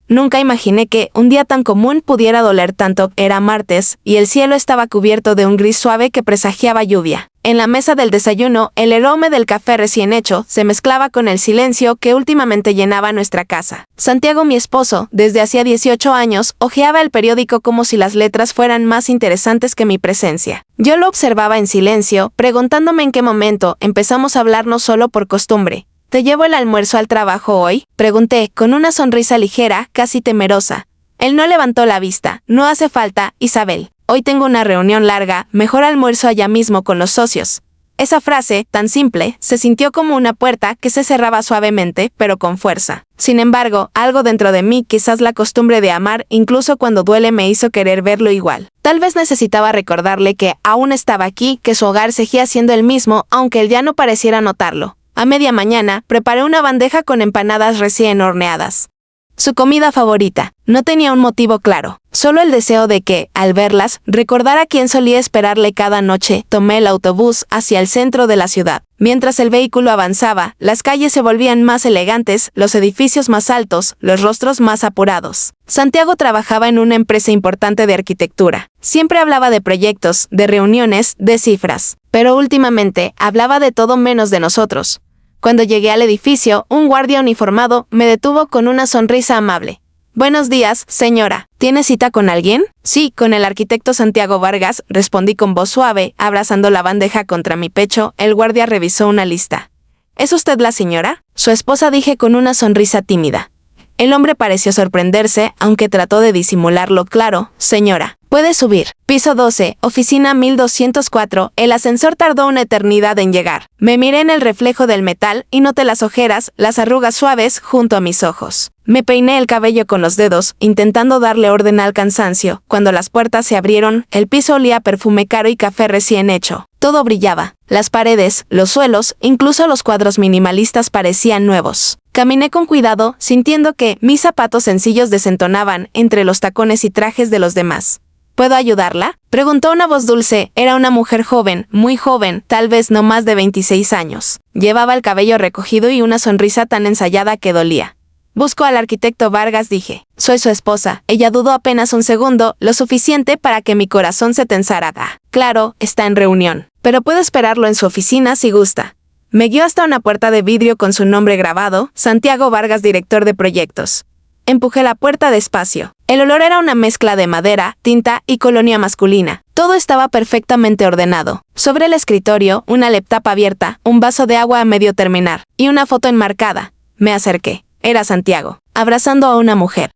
Nunca imaginé que un día tan común pudiera doler tanto. Era martes, y el cielo estaba cubierto de un gris suave que presagiaba lluvia. En la mesa del desayuno, el aroma del café recién hecho se mezclaba con el silencio que últimamente llenaba nuestra casa. Santiago, mi esposo, desde hacía 18 años, hojeaba el periódico como si las letras fueran más interesantes que mi presencia. Yo lo observaba en silencio, preguntándome en qué momento empezamos a hablarnos solo por costumbre. ¿Te llevo el almuerzo al trabajo hoy?, pregunté, con una sonrisa ligera, casi temerosa. Él no levantó la vista. No hace falta, Isabel. Hoy tengo una reunión larga, mejor almuerzo allá mismo con los socios. Esa frase, tan simple, se sintió como una puerta que se cerraba suavemente, pero con fuerza. Sin embargo, algo dentro de mí, quizás la costumbre de amar, incluso cuando duele, me hizo querer verlo igual. Tal vez necesitaba recordarle que aún estaba aquí, que su hogar seguía siendo el mismo, aunque él ya no pareciera notarlo. A media mañana, preparé una bandeja con empanadas recién horneadas. Su comida favorita. No tenía un motivo claro, solo el deseo de que, al verlas, recordara quién solía esperarle cada noche. Tomé el autobús hacia el centro de la ciudad. Mientras el vehículo avanzaba, las calles se volvían más elegantes, los edificios más altos, los rostros más apurados. Santiago trabajaba en una empresa importante de arquitectura. Siempre hablaba de proyectos, de reuniones, de cifras. Pero últimamente, hablaba de todo menos de nosotros. Cuando llegué al edificio, un guardia uniformado me detuvo con una sonrisa amable. «Buenos días, señora. ¿Tiene cita con alguien?» «Sí, con el arquitecto Santiago Vargas», respondí con voz suave, abrazando la bandeja contra mi pecho. El guardia revisó una lista. «¿Es usted la señora?» «Su esposa», dije con una sonrisa tímida. El hombre pareció sorprenderse, aunque trató de disimularlo. «Claro, señora. Puede subir». Piso 12, oficina 1204. El ascensor tardó una eternidad en llegar. Me miré en el reflejo del metal y noté las ojeras, las arrugas suaves junto a mis ojos. Me peiné el cabello con los dedos, intentando darle orden al cansancio. Cuando las puertas se abrieron, el piso olía a perfume caro y café recién hecho. Todo brillaba. Las paredes, los suelos, incluso los cuadros minimalistas parecían nuevos. Caminé con cuidado, sintiendo que mis zapatos sencillos desentonaban entre los tacones y trajes de los demás. ¿Puedo ayudarla?, preguntó una voz dulce. Era una mujer joven, muy joven, tal vez no más de 26 años. Llevaba el cabello recogido y una sonrisa tan ensayada que dolía. «Busco al arquitecto Vargas», dije. «Soy su esposa». Ella dudó apenas un segundo, lo suficiente para que mi corazón se tensara. «Ah, claro, está en reunión. Pero puedo esperarlo en su oficina si gusta». Me guió hasta una puerta de vidrio con su nombre grabado: Santiago Vargas, director de proyectos. Empujé la puerta despacio. El olor era una mezcla de madera, tinta y colonia masculina. Todo estaba perfectamente ordenado. Sobre el escritorio, una laptop abierta, un vaso de agua a medio terminar y una foto enmarcada. Me acerqué. Era Santiago, abrazando a una mujer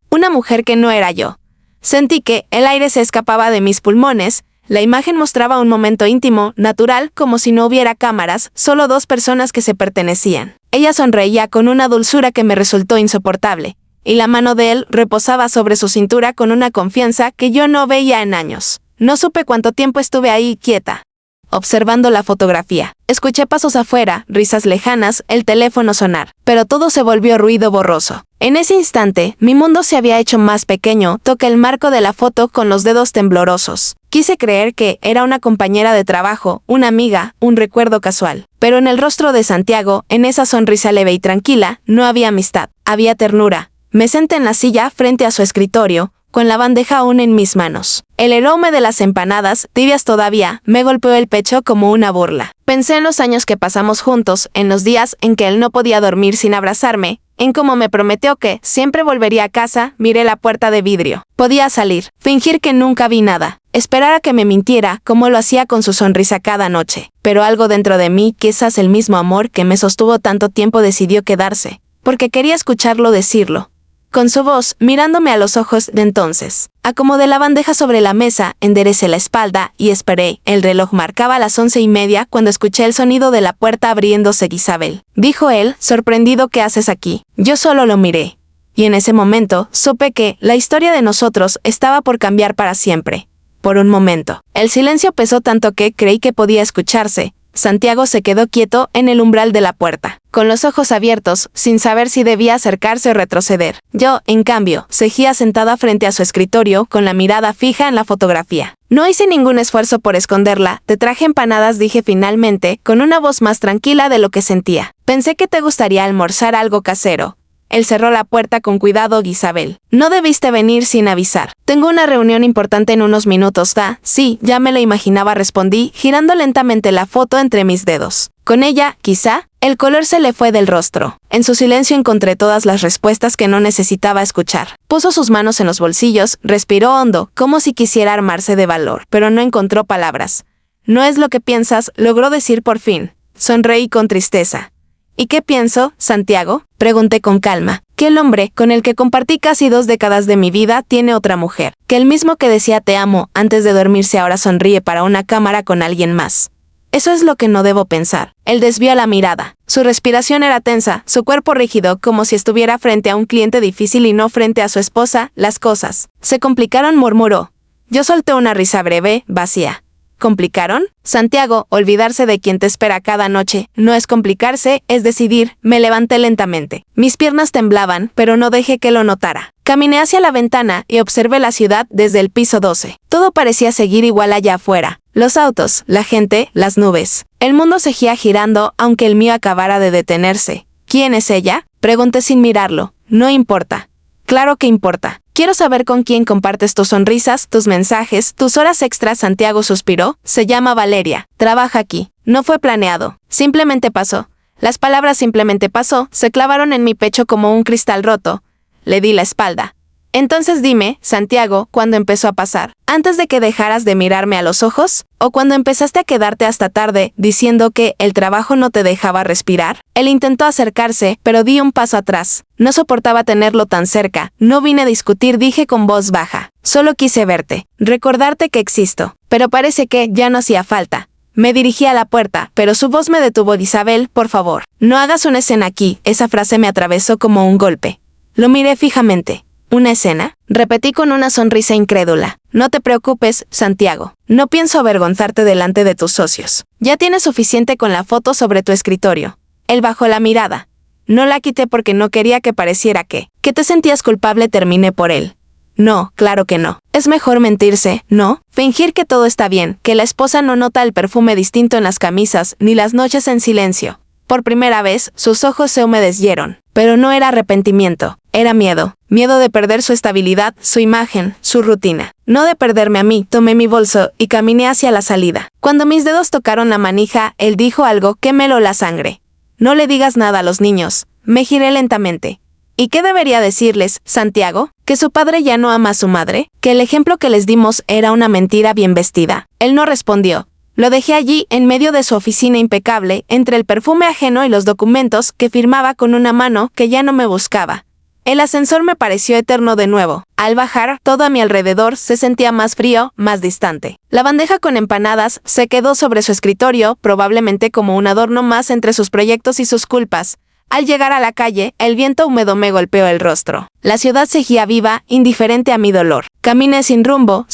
que no era yo. Sentí que el aire se escapaba de mis pulmones. La imagen mostraba un momento íntimo, natural, como si no hubiera cámaras, solo dos personas que se pertenecían. Ella sonreía con una dulzura que me resultó insoportable, y la mano de él reposaba sobre su cintura con una confianza que yo no veía en años. No supe cuánto tiempo estuve ahí quieta, observando la fotografía. Escuché pasos afuera, risas lejanas, el teléfono sonar, pero todo se volvió ruido borroso. En ese instante, mi mundo se había hecho más pequeño. Toqué el marco de la foto con los dedos temblorosos. Quise creer que era una compañera de trabajo, una amiga, un recuerdo casual. Pero en el rostro de Santiago, en esa sonrisa leve y tranquila, no había amistad, había ternura. Me senté en la silla frente a su escritorio, con la bandeja aún en mis manos. El aroma de las empanadas, tibias todavía, me golpeó el pecho como una burla. Pensé en los años que pasamos juntos, en los días en que él no podía dormir sin abrazarme, en cómo me prometió que siempre volvería a casa. Miré la puerta de vidrio. Podía salir, fingir que nunca vi nada, esperar a que me mintiera como lo hacía con su sonrisa cada noche. Pero algo dentro de mí, quizás el mismo amor que me sostuvo tanto tiempo, decidió quedarse, porque quería escucharlo decirlo. Con su voz, mirándome a los ojos. De entonces, acomodé la bandeja sobre la mesa, enderecé la espalda y esperé. El reloj marcaba las 11:30 cuando escuché el sonido de la puerta abriéndose. «Isabel», dijo él, sorprendido. «¿Qué haces aquí?». Yo solo lo miré. Y en ese momento, supe que la historia de nosotros estaba por cambiar para siempre. Por un momento, el silencio pesó tanto que creí que podía escucharse. Santiago se quedó quieto en el umbral de la puerta, con los ojos abiertos, sin saber si debía acercarse o retroceder. Yo, en cambio, seguía sentada frente a su escritorio, con la mirada fija en la fotografía. No hice ningún esfuerzo por esconderla. «Te traje empanadas», dije finalmente, con una voz más tranquila de lo que sentía. «Pensé que te gustaría almorzar algo casero». Él cerró la puerta con cuidado. Isabel, no debiste venir sin avisar. Tengo una reunión importante en unos minutos. Sí, ya me lo imaginaba, respondí, girando lentamente la foto entre mis dedos. Con ella, quizá, el color se le fue del rostro. En su silencio encontré todas las respuestas que no necesitaba escuchar. Puso sus manos en los bolsillos, respiró hondo, como si quisiera armarse de valor, pero no encontró palabras. No es lo que piensas, logró decir por fin. Sonreí con tristeza. ¿Y qué pienso, Santiago? Pregunté con calma. Que el hombre con el que compartí casi 2 décadas de mi vida tiene otra mujer. Que el mismo que decía te amo antes de dormirse ahora sonríe para una cámara con alguien más. Eso es lo que no debo pensar. Él desvió la mirada. Su respiración era tensa, su cuerpo rígido, como si estuviera frente a un cliente difícil y no frente a su esposa. Las cosas se complicaron, murmuró. Yo solté una risa breve, vacía. ¿Complicaron? Santiago, olvidarse de quien te espera cada noche, no es complicarse, es decidir. Me levanté lentamente. Mis piernas temblaban, pero no dejé que lo notara. Caminé hacia la ventana y observé la ciudad desde el piso 12. Todo parecía seguir igual allá afuera. Los autos, la gente, las nubes. El mundo seguía girando, aunque el mío acabara de detenerse. ¿Quién es ella? Pregunté sin mirarlo. No importa. Claro que importa. Quiero saber con quién compartes tus sonrisas, tus mensajes, tus horas extras. Santiago suspiró. Se llama Valeria. Trabaja aquí. No fue planeado. Simplemente pasó. Las palabras simplemente pasó se clavaron en mi pecho como un cristal roto. Le di la espalda. Entonces dime, Santiago, ¿cuándo empezó a pasar? ¿Antes de que dejaras de mirarme a los ojos? ¿O cuando empezaste a quedarte hasta tarde diciendo que el trabajo no te dejaba respirar? Él intentó acercarse, pero di un paso atrás. No soportaba tenerlo tan cerca. No vine a discutir, dije con voz baja. Solo quise verte, recordarte que existo. Pero parece que ya no hacía falta. Me dirigí a la puerta, pero su voz me detuvo. Isabel, por favor, no hagas una escena aquí. Esa frase me atravesó como un golpe. Lo miré fijamente. ¿Una escena? Repetí con una sonrisa incrédula. No te preocupes, Santiago. No pienso avergonzarte delante de tus socios. Ya tienes suficiente con la foto sobre tu escritorio. Él bajó la mirada. No la quité porque no quería que pareciera que te sentías culpable. Terminé por él. No, claro que no. Es mejor mentirse, ¿no? Fingir que todo está bien, que la esposa no nota el perfume distinto en las camisas, ni las noches en silencio. Por primera vez, sus ojos se humedecieron. Pero no era arrepentimiento, era miedo. Miedo de perder su estabilidad, su imagen, su rutina. No de perderme a mí. Tomé mi bolso y caminé hacia la salida. Cuando mis dedos tocaron la manija, él dijo algo que me heló la sangre. No le digas nada a los niños. Me giré lentamente. ¿Y qué debería decirles, Santiago? ¿Que su padre ya no ama a su madre? ¿Que el ejemplo que les dimos era una mentira bien vestida? Él no respondió. Lo dejé allí, en medio de su oficina impecable, entre el perfume ajeno y los documentos que firmaba con una mano que ya no me buscaba. El ascensor me pareció eterno de nuevo. Al bajar, todo a mi alrededor se sentía más frío, más distante. La bandeja con empanadas se quedó sobre su escritorio, probablemente como un adorno más entre sus proyectos y sus culpas. Al llegar a la calle, el viento húmedo me golpeó el rostro. La ciudad seguía viva, indiferente a mi dolor. Caminé sin rumbo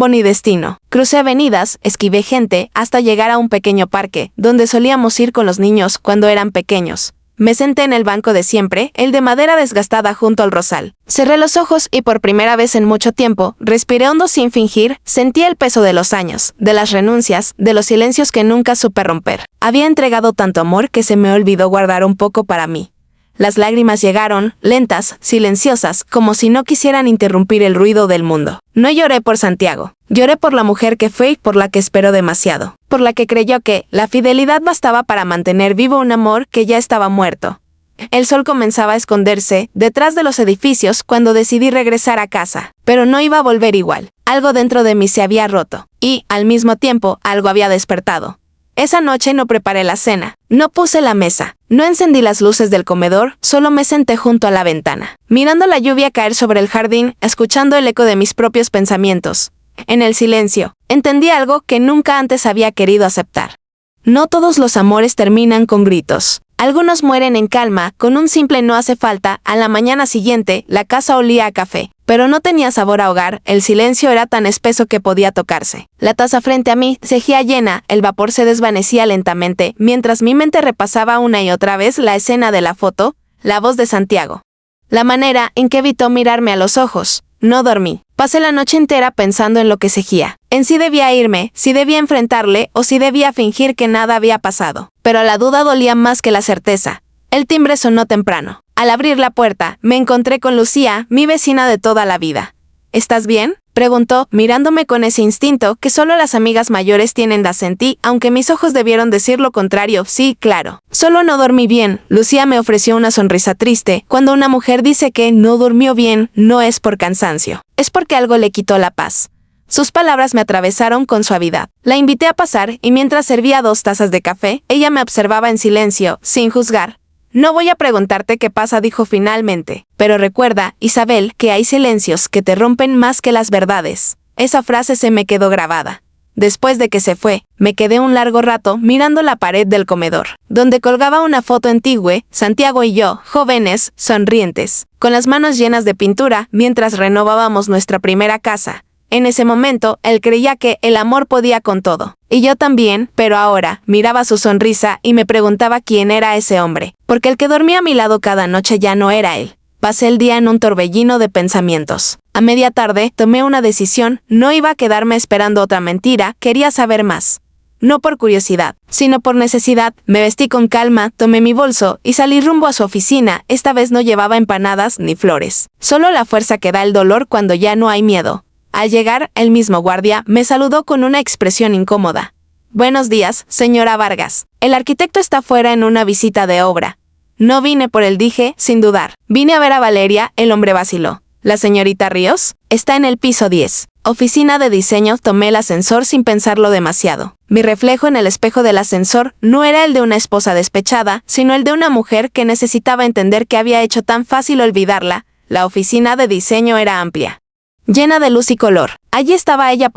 ni destino. Crucé avenidas, esquivé gente, hasta llegar a un pequeño parque, donde solíamos ir con los niños cuando eran pequeños. Me senté en el banco de siempre, el de madera desgastada junto al rosal. Cerré los ojos y por primera vez en mucho tiempo, respiré hondo sin fingir, sentí el peso de los años, de las renuncias, de los silencios que nunca supe romper. Había entregado tanto amor que se me olvidó guardar un poco para mí. Las lágrimas llegaron, lentas, silenciosas, como si no quisieran interrumpir el ruido del mundo. No lloré por Santiago. Lloré por la mujer que fue y por la que esperó demasiado. Por la que creyó que la fidelidad bastaba para mantener vivo un amor que ya estaba muerto. El sol comenzaba a esconderse detrás de los edificios cuando decidí regresar a casa. Pero no iba a volver igual. Algo dentro de mí se había roto. Y, al mismo tiempo, algo había despertado. Esa noche no preparé la cena, no puse la mesa, no encendí las luces del comedor, solo me senté junto a la ventana, mirando la lluvia caer sobre el jardín, escuchando el eco de mis propios pensamientos. En el silencio, entendí algo que nunca antes había querido aceptar. No todos los amores terminan con gritos. Algunos mueren en calma, con un simple no hace falta. A la mañana siguiente, la casa olía a café, pero no tenía sabor a hogar. El silencio era tan espeso que podía tocarse. La taza frente a mí seguía llena, el vapor se desvanecía lentamente, mientras mi mente repasaba una y otra vez la escena de la foto, la voz de Santiago. La manera en que evitó mirarme a los ojos. No dormí. Pasé la noche entera pensando en lo que seguía. En si debía irme, si debía enfrentarle o si debía fingir que nada había pasado. Pero la duda dolía más que la certeza. El timbre sonó temprano. Al abrir la puerta, me encontré con Lucía, mi vecina de toda la vida. ¿Estás bien?, preguntó, mirándome con ese instinto que solo las amigas mayores tienen de sentir, aunque mis ojos debieron decir lo contrario. Sí, claro. Solo no dormí bien. Lucía me ofreció una sonrisa triste. Cuando una mujer dice que no durmió bien, no es por cansancio. Es porque algo le quitó la paz. Sus palabras me atravesaron con suavidad. La invité a pasar y mientras servía 2 tazas de café, ella me observaba en silencio, sin juzgar. No voy a preguntarte qué pasa, dijo finalmente. Pero recuerda, Isabel, que hay silencios que te rompen más que las verdades. Esa frase se me quedó grabada. Después de que se fue, me quedé un largo rato mirando la pared del comedor, donde colgaba una foto antigua, Santiago y yo, jóvenes, sonrientes, con las manos llenas de pintura, mientras renovábamos nuestra primera casa. En ese momento, él creía que el amor podía con todo. Y yo también, pero ahora, miraba su sonrisa y me preguntaba quién era ese hombre. Porque el que dormía a mi lado cada noche ya no era él. Pasé el día en un torbellino de pensamientos. A media tarde, tomé una decisión, no iba a quedarme esperando otra mentira, quería saber más. No por curiosidad, sino por necesidad. Me vestí con calma, tomé mi bolso y salí rumbo a su oficina. Esta vez no llevaba empanadas ni flores. Solo la fuerza que da el dolor cuando ya no hay miedo. Al llegar, el mismo guardia me saludó con una expresión incómoda. Buenos días, señora Vargas. El arquitecto está fuera en una visita de obra. No vine por él, dije, sin dudar. Vine a ver a Valeria, el hombre vaciló. ¿La señorita Ríos? Está en el piso 10. Oficina de diseño. Tomé el ascensor sin pensarlo demasiado. Mi reflejo en el espejo del ascensor no era el de una esposa despechada, sino el de una mujer que necesitaba entender que había hecho tan fácil olvidarla. La oficina de diseño era amplia, llena de luz y color. Allí estaba ella.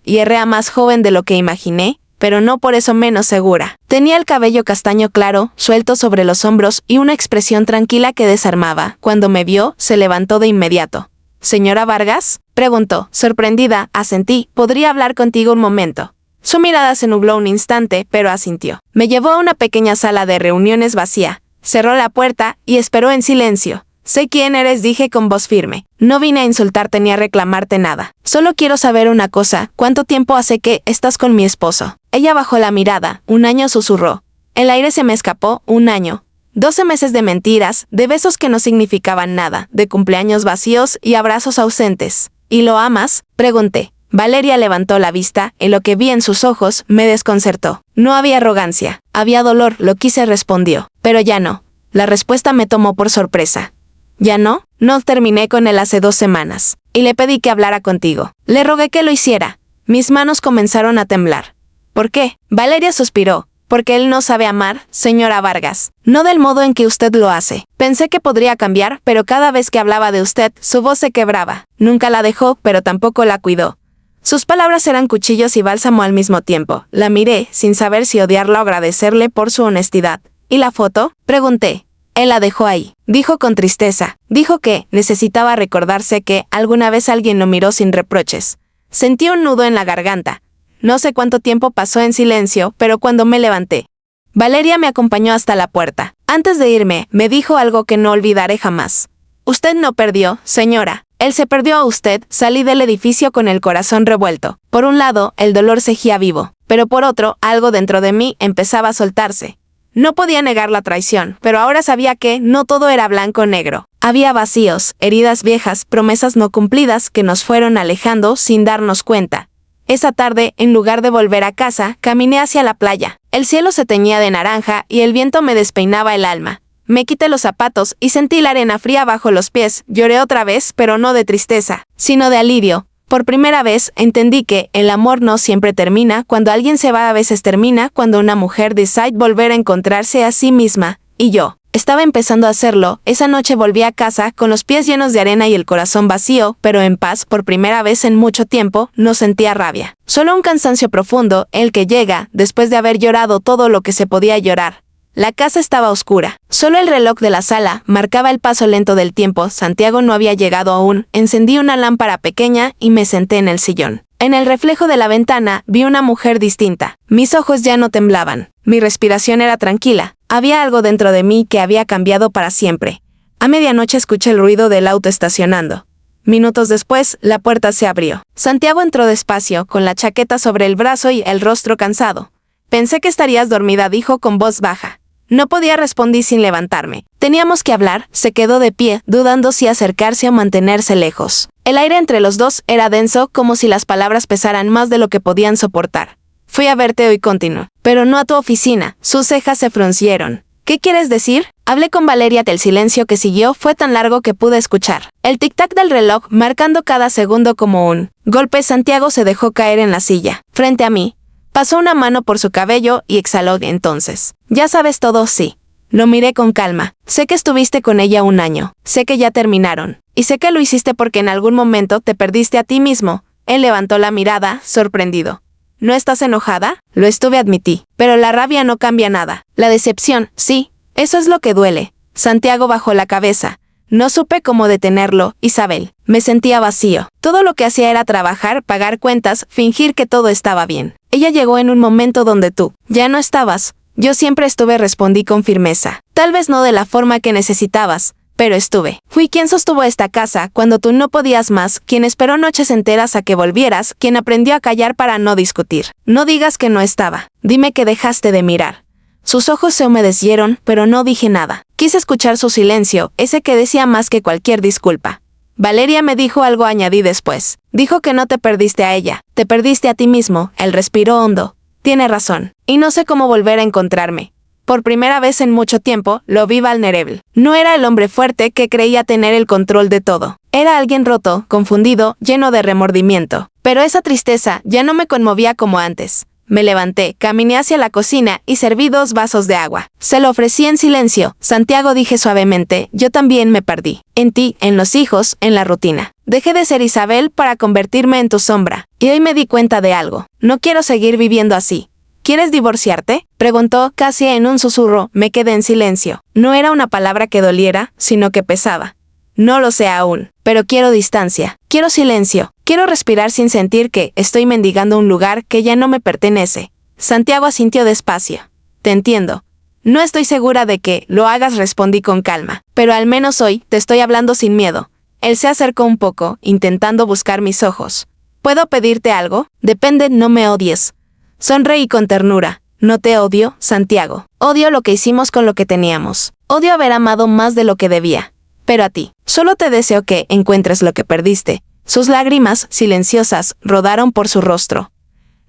Y era más joven de lo que imaginé, pero no por eso menos segura. Tenía el cabello castaño claro, suelto sobre los hombros y una expresión tranquila que desarmaba. Cuando me vio, se levantó de inmediato. ¿Señora Vargas?, preguntó. Sorprendida, asentí. ¿Podría hablar contigo un momento? Su mirada se nubló un instante, pero asintió. Me llevó a una pequeña sala de reuniones vacía. Cerró la puerta y esperó en silencio. Sé quién eres, dije con voz firme. No vine a insultarte ni a reclamarte nada. Solo quiero saber una cosa. ¿Cuánto tiempo hace que estás con mi esposo? Ella bajó la mirada. 1 año, susurró. El aire se me escapó. 1 año. 12 meses de mentiras, de besos que no significaban nada, de cumpleaños vacíos y abrazos ausentes. ¿Y lo amas?, pregunté. Valeria levantó la vista, y lo que vi en sus ojos me desconcertó. No había arrogancia, había dolor. Lo quise, respondió. Pero ya no. La respuesta me tomó por sorpresa. ¿Ya no? No, terminé con él hace 2 semanas. Y le pedí que hablara contigo. Le rogué que lo hiciera. Mis manos comenzaron a temblar. ¿Por qué? Valeria suspiró. Porque él no sabe amar, señora Vargas. No del modo en que usted lo hace. Pensé que podría cambiar, pero cada vez que hablaba de usted, su voz se quebraba. Nunca la dejó, pero tampoco la cuidó. Sus palabras eran cuchillos y bálsamo al mismo tiempo. La miré, sin saber si odiarla o agradecerle por su honestidad. ¿Y la foto?, pregunté. Él la dejó ahí. Dijo con tristeza. Dijo que necesitaba recordarse que alguna vez alguien lo miró sin reproches. Sentí un nudo en la garganta. No sé cuánto tiempo pasó en silencio, pero cuando me levanté, Valeria me acompañó hasta la puerta. Antes de irme, me dijo algo que no olvidaré jamás. Usted no perdió, señora. Él se perdió a usted. Salí del edificio con el corazón revuelto. Por un lado, el dolor seguía vivo, pero por otro, algo dentro de mí empezaba a soltarse. No podía negar la traición, pero ahora sabía que no todo era blanco o negro. Había vacíos, heridas viejas, promesas no cumplidas que nos fueron alejando sin darnos cuenta. Esa tarde, en lugar de volver a casa, caminé hacia la playa. El cielo se teñía de naranja y el viento me despeinaba el alma. Me quité los zapatos y sentí la arena fría bajo los pies. Lloré otra vez, pero no de tristeza, sino de alivio. Por primera vez entendí que el amor no siempre termina. Cuando alguien se va, a veces termina cuando una mujer decide volver a encontrarse a sí misma. Y yo estaba empezando a hacerlo. Esa noche volví a casa con los pies llenos de arena y el corazón vacío, pero en paz. Por primera vez en mucho tiempo no sentía rabia. Solo un cansancio profundo, el que llega después de haber llorado todo lo que se podía llorar. La casa estaba oscura. Solo el reloj de la sala marcaba el paso lento del tiempo. Santiago no había llegado aún. Encendí una lámpara pequeña y me senté en el sillón. En el reflejo de la ventana vi una mujer distinta. Mis ojos ya no temblaban. Mi respiración era tranquila. Había algo dentro de mí que había cambiado para siempre. A medianoche escuché el ruido del auto estacionando. Minutos después, la puerta se abrió. Santiago entró despacio, con la chaqueta sobre el brazo y el rostro cansado. Pensé que estarías dormida, dijo con voz baja. No podía, respondí sin levantarme. Teníamos que hablar. Se quedó de pie, dudando si acercarse o mantenerse lejos. El aire entre los dos era denso, como si las palabras pesaran más de lo que podían soportar. Fui a verte hoy, continuó. Pero no a tu oficina. Sus cejas se fruncieron. ¿Qué quieres decir? Hablé con Valeria. El silencio que siguió fue tan largo que pude escuchar el tic-tac del reloj marcando cada segundo como un golpe. Santiago se dejó caer en la silla, frente a mí. Pasó una mano por su cabello y exhaló. Entonces, ¿ya sabes todo? Sí. Lo miré con calma. Sé que estuviste con ella 1 año. Sé que ya terminaron. Y sé que lo hiciste porque en algún momento te perdiste a ti mismo. Él levantó la mirada, sorprendido. ¿No estás enojada? Lo estuve, admití. Pero la rabia no cambia nada. La decepción, sí. Eso es lo que duele. Santiago bajó la cabeza. No supe cómo detenerlo. Isabel. Me sentía vacío. Todo lo que hacía era trabajar, pagar cuentas, fingir que todo estaba bien. Ella llegó en un momento donde tú ya no estabas. Yo siempre estuve, respondí con firmeza. Tal vez no de la forma que necesitabas, pero estuve. Fui quien sostuvo esta casa cuando tú no podías más, quien esperó noches enteras a que volvieras, quien aprendió a callar para no discutir. No digas que no estaba. Dime que dejaste de mirar. Sus ojos se humedecieron, pero no dije nada. Quise escuchar su silencio, ese que decía más que cualquier disculpa. Valeria me dijo algo, añadí después. Dijo que no te perdiste a ella, te perdiste a ti mismo. Él respiró hondo. Tiene razón. Y no sé cómo volver a encontrarme. Por primera vez en mucho tiempo, lo vi vulnerable. No era el hombre fuerte que creía tener el control de todo. Era alguien roto, confundido, lleno de remordimiento. Pero esa tristeza ya no me conmovía como antes. Me levanté, caminé hacia la cocina y serví 2 vasos de agua. Se lo ofrecí en silencio. Santiago, dije suavemente, yo también me perdí. En ti, en los hijos, en la rutina. Dejé de ser Isabel para convertirme en tu sombra. Y hoy me di cuenta de algo. No quiero seguir viviendo así. ¿Quieres divorciarte? Preguntó casi en un susurro. Me quedé en silencio. No era una palabra que doliera, sino que pesaba. No lo sé aún, pero quiero distancia. Quiero silencio. Quiero respirar sin sentir que estoy mendigando un lugar que ya no me pertenece. Santiago asintió despacio. Te entiendo. No estoy segura de que lo hagas, respondí con calma. Pero al menos hoy te estoy hablando sin miedo. Él se acercó un poco, intentando buscar mis ojos. ¿Puedo pedirte algo? Depende, no me odies. Sonreí con ternura. No te odio, Santiago. Odio lo que hicimos con lo que teníamos. Odio haber amado más de lo que debía. Pero a ti, solo te deseo que encuentres lo que perdiste. Sus lágrimas, silenciosas, rodaron por su rostro.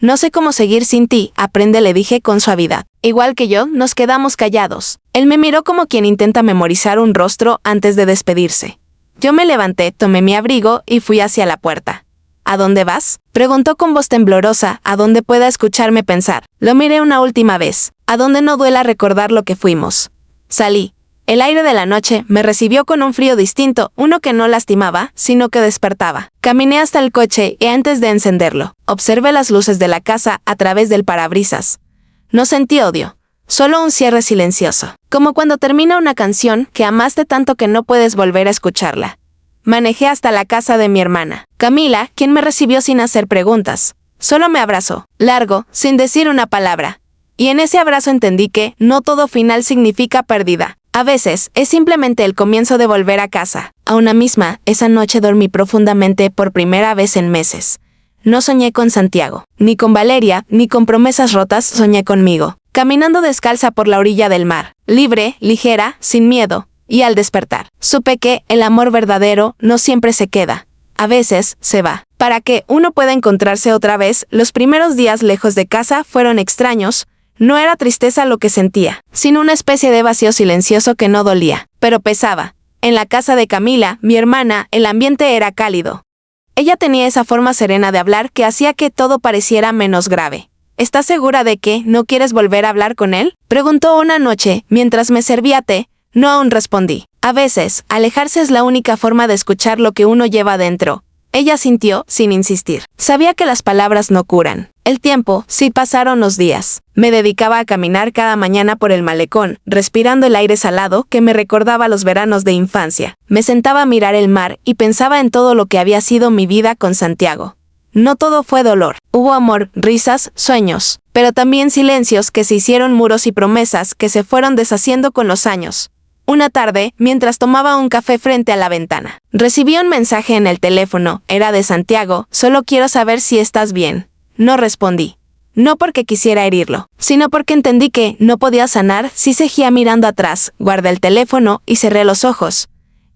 No sé cómo seguir sin ti, aprende, le dije con suavidad. Igual que yo, nos quedamos callados. Él me miró como quien intenta memorizar un rostro antes de despedirse. Yo me levanté, tomé mi abrigo y fui hacia la puerta. ¿A dónde vas? Preguntó con voz temblorosa, a donde pueda escucharme pensar. Lo miré una última vez, a donde no duela recordar lo que fuimos. Salí. El aire de la noche me recibió con un frío distinto, uno que no lastimaba, sino que despertaba. Caminé hasta el coche y antes de encenderlo, observé las luces de la casa a través del parabrisas. No sentí odio, solo un cierre silencioso, como cuando termina una canción que amaste tanto que no puedes volver a escucharla. Manejé hasta la casa de mi hermana, Camila, quien me recibió sin hacer preguntas. Solo me abrazó, largo, sin decir una palabra. Y en ese abrazo entendí que no todo final significa pérdida. A veces, es simplemente el comienzo de volver a casa. A una misma, esa noche dormí profundamente por primera vez en meses. No soñé con Santiago, ni con Valeria, ni con promesas rotas, soñé conmigo. Caminando descalza por la orilla del mar, libre, ligera, sin miedo. Y al despertar, supe que el amor verdadero no siempre se queda. A veces, se va. Para que uno pueda encontrarse otra vez, los primeros días lejos de casa fueron extraños. No era tristeza lo que sentía, sino una especie de vacío silencioso que no dolía, pero pesaba. En la casa de Camila, mi hermana, el ambiente era cálido. Ella tenía esa forma serena de hablar que hacía que todo pareciera menos grave. ¿Estás segura de que no quieres volver a hablar con él? Preguntó una noche, mientras me servía té. No, aún, respondí. A veces, alejarse es la única forma de escuchar lo que uno lleva dentro. Ella sintió, sin insistir. Sabía que las palabras no curan. El tiempo, sí, pasaron los días. Me dedicaba a caminar cada mañana por el malecón, respirando el aire salado que me recordaba los veranos de infancia. Me sentaba a mirar el mar y pensaba en todo lo que había sido mi vida con Santiago. No todo fue dolor. Hubo amor, risas, sueños, pero también silencios que se hicieron muros y promesas que se fueron deshaciendo con los años. Una tarde, mientras tomaba un café frente a la ventana, recibí un mensaje en el teléfono. Era de Santiago. Solo quiero saber si estás bien. No respondí. No porque quisiera herirlo, sino porque entendí que no podía sanar si seguía mirando atrás. Guardé el teléfono y cerré los ojos.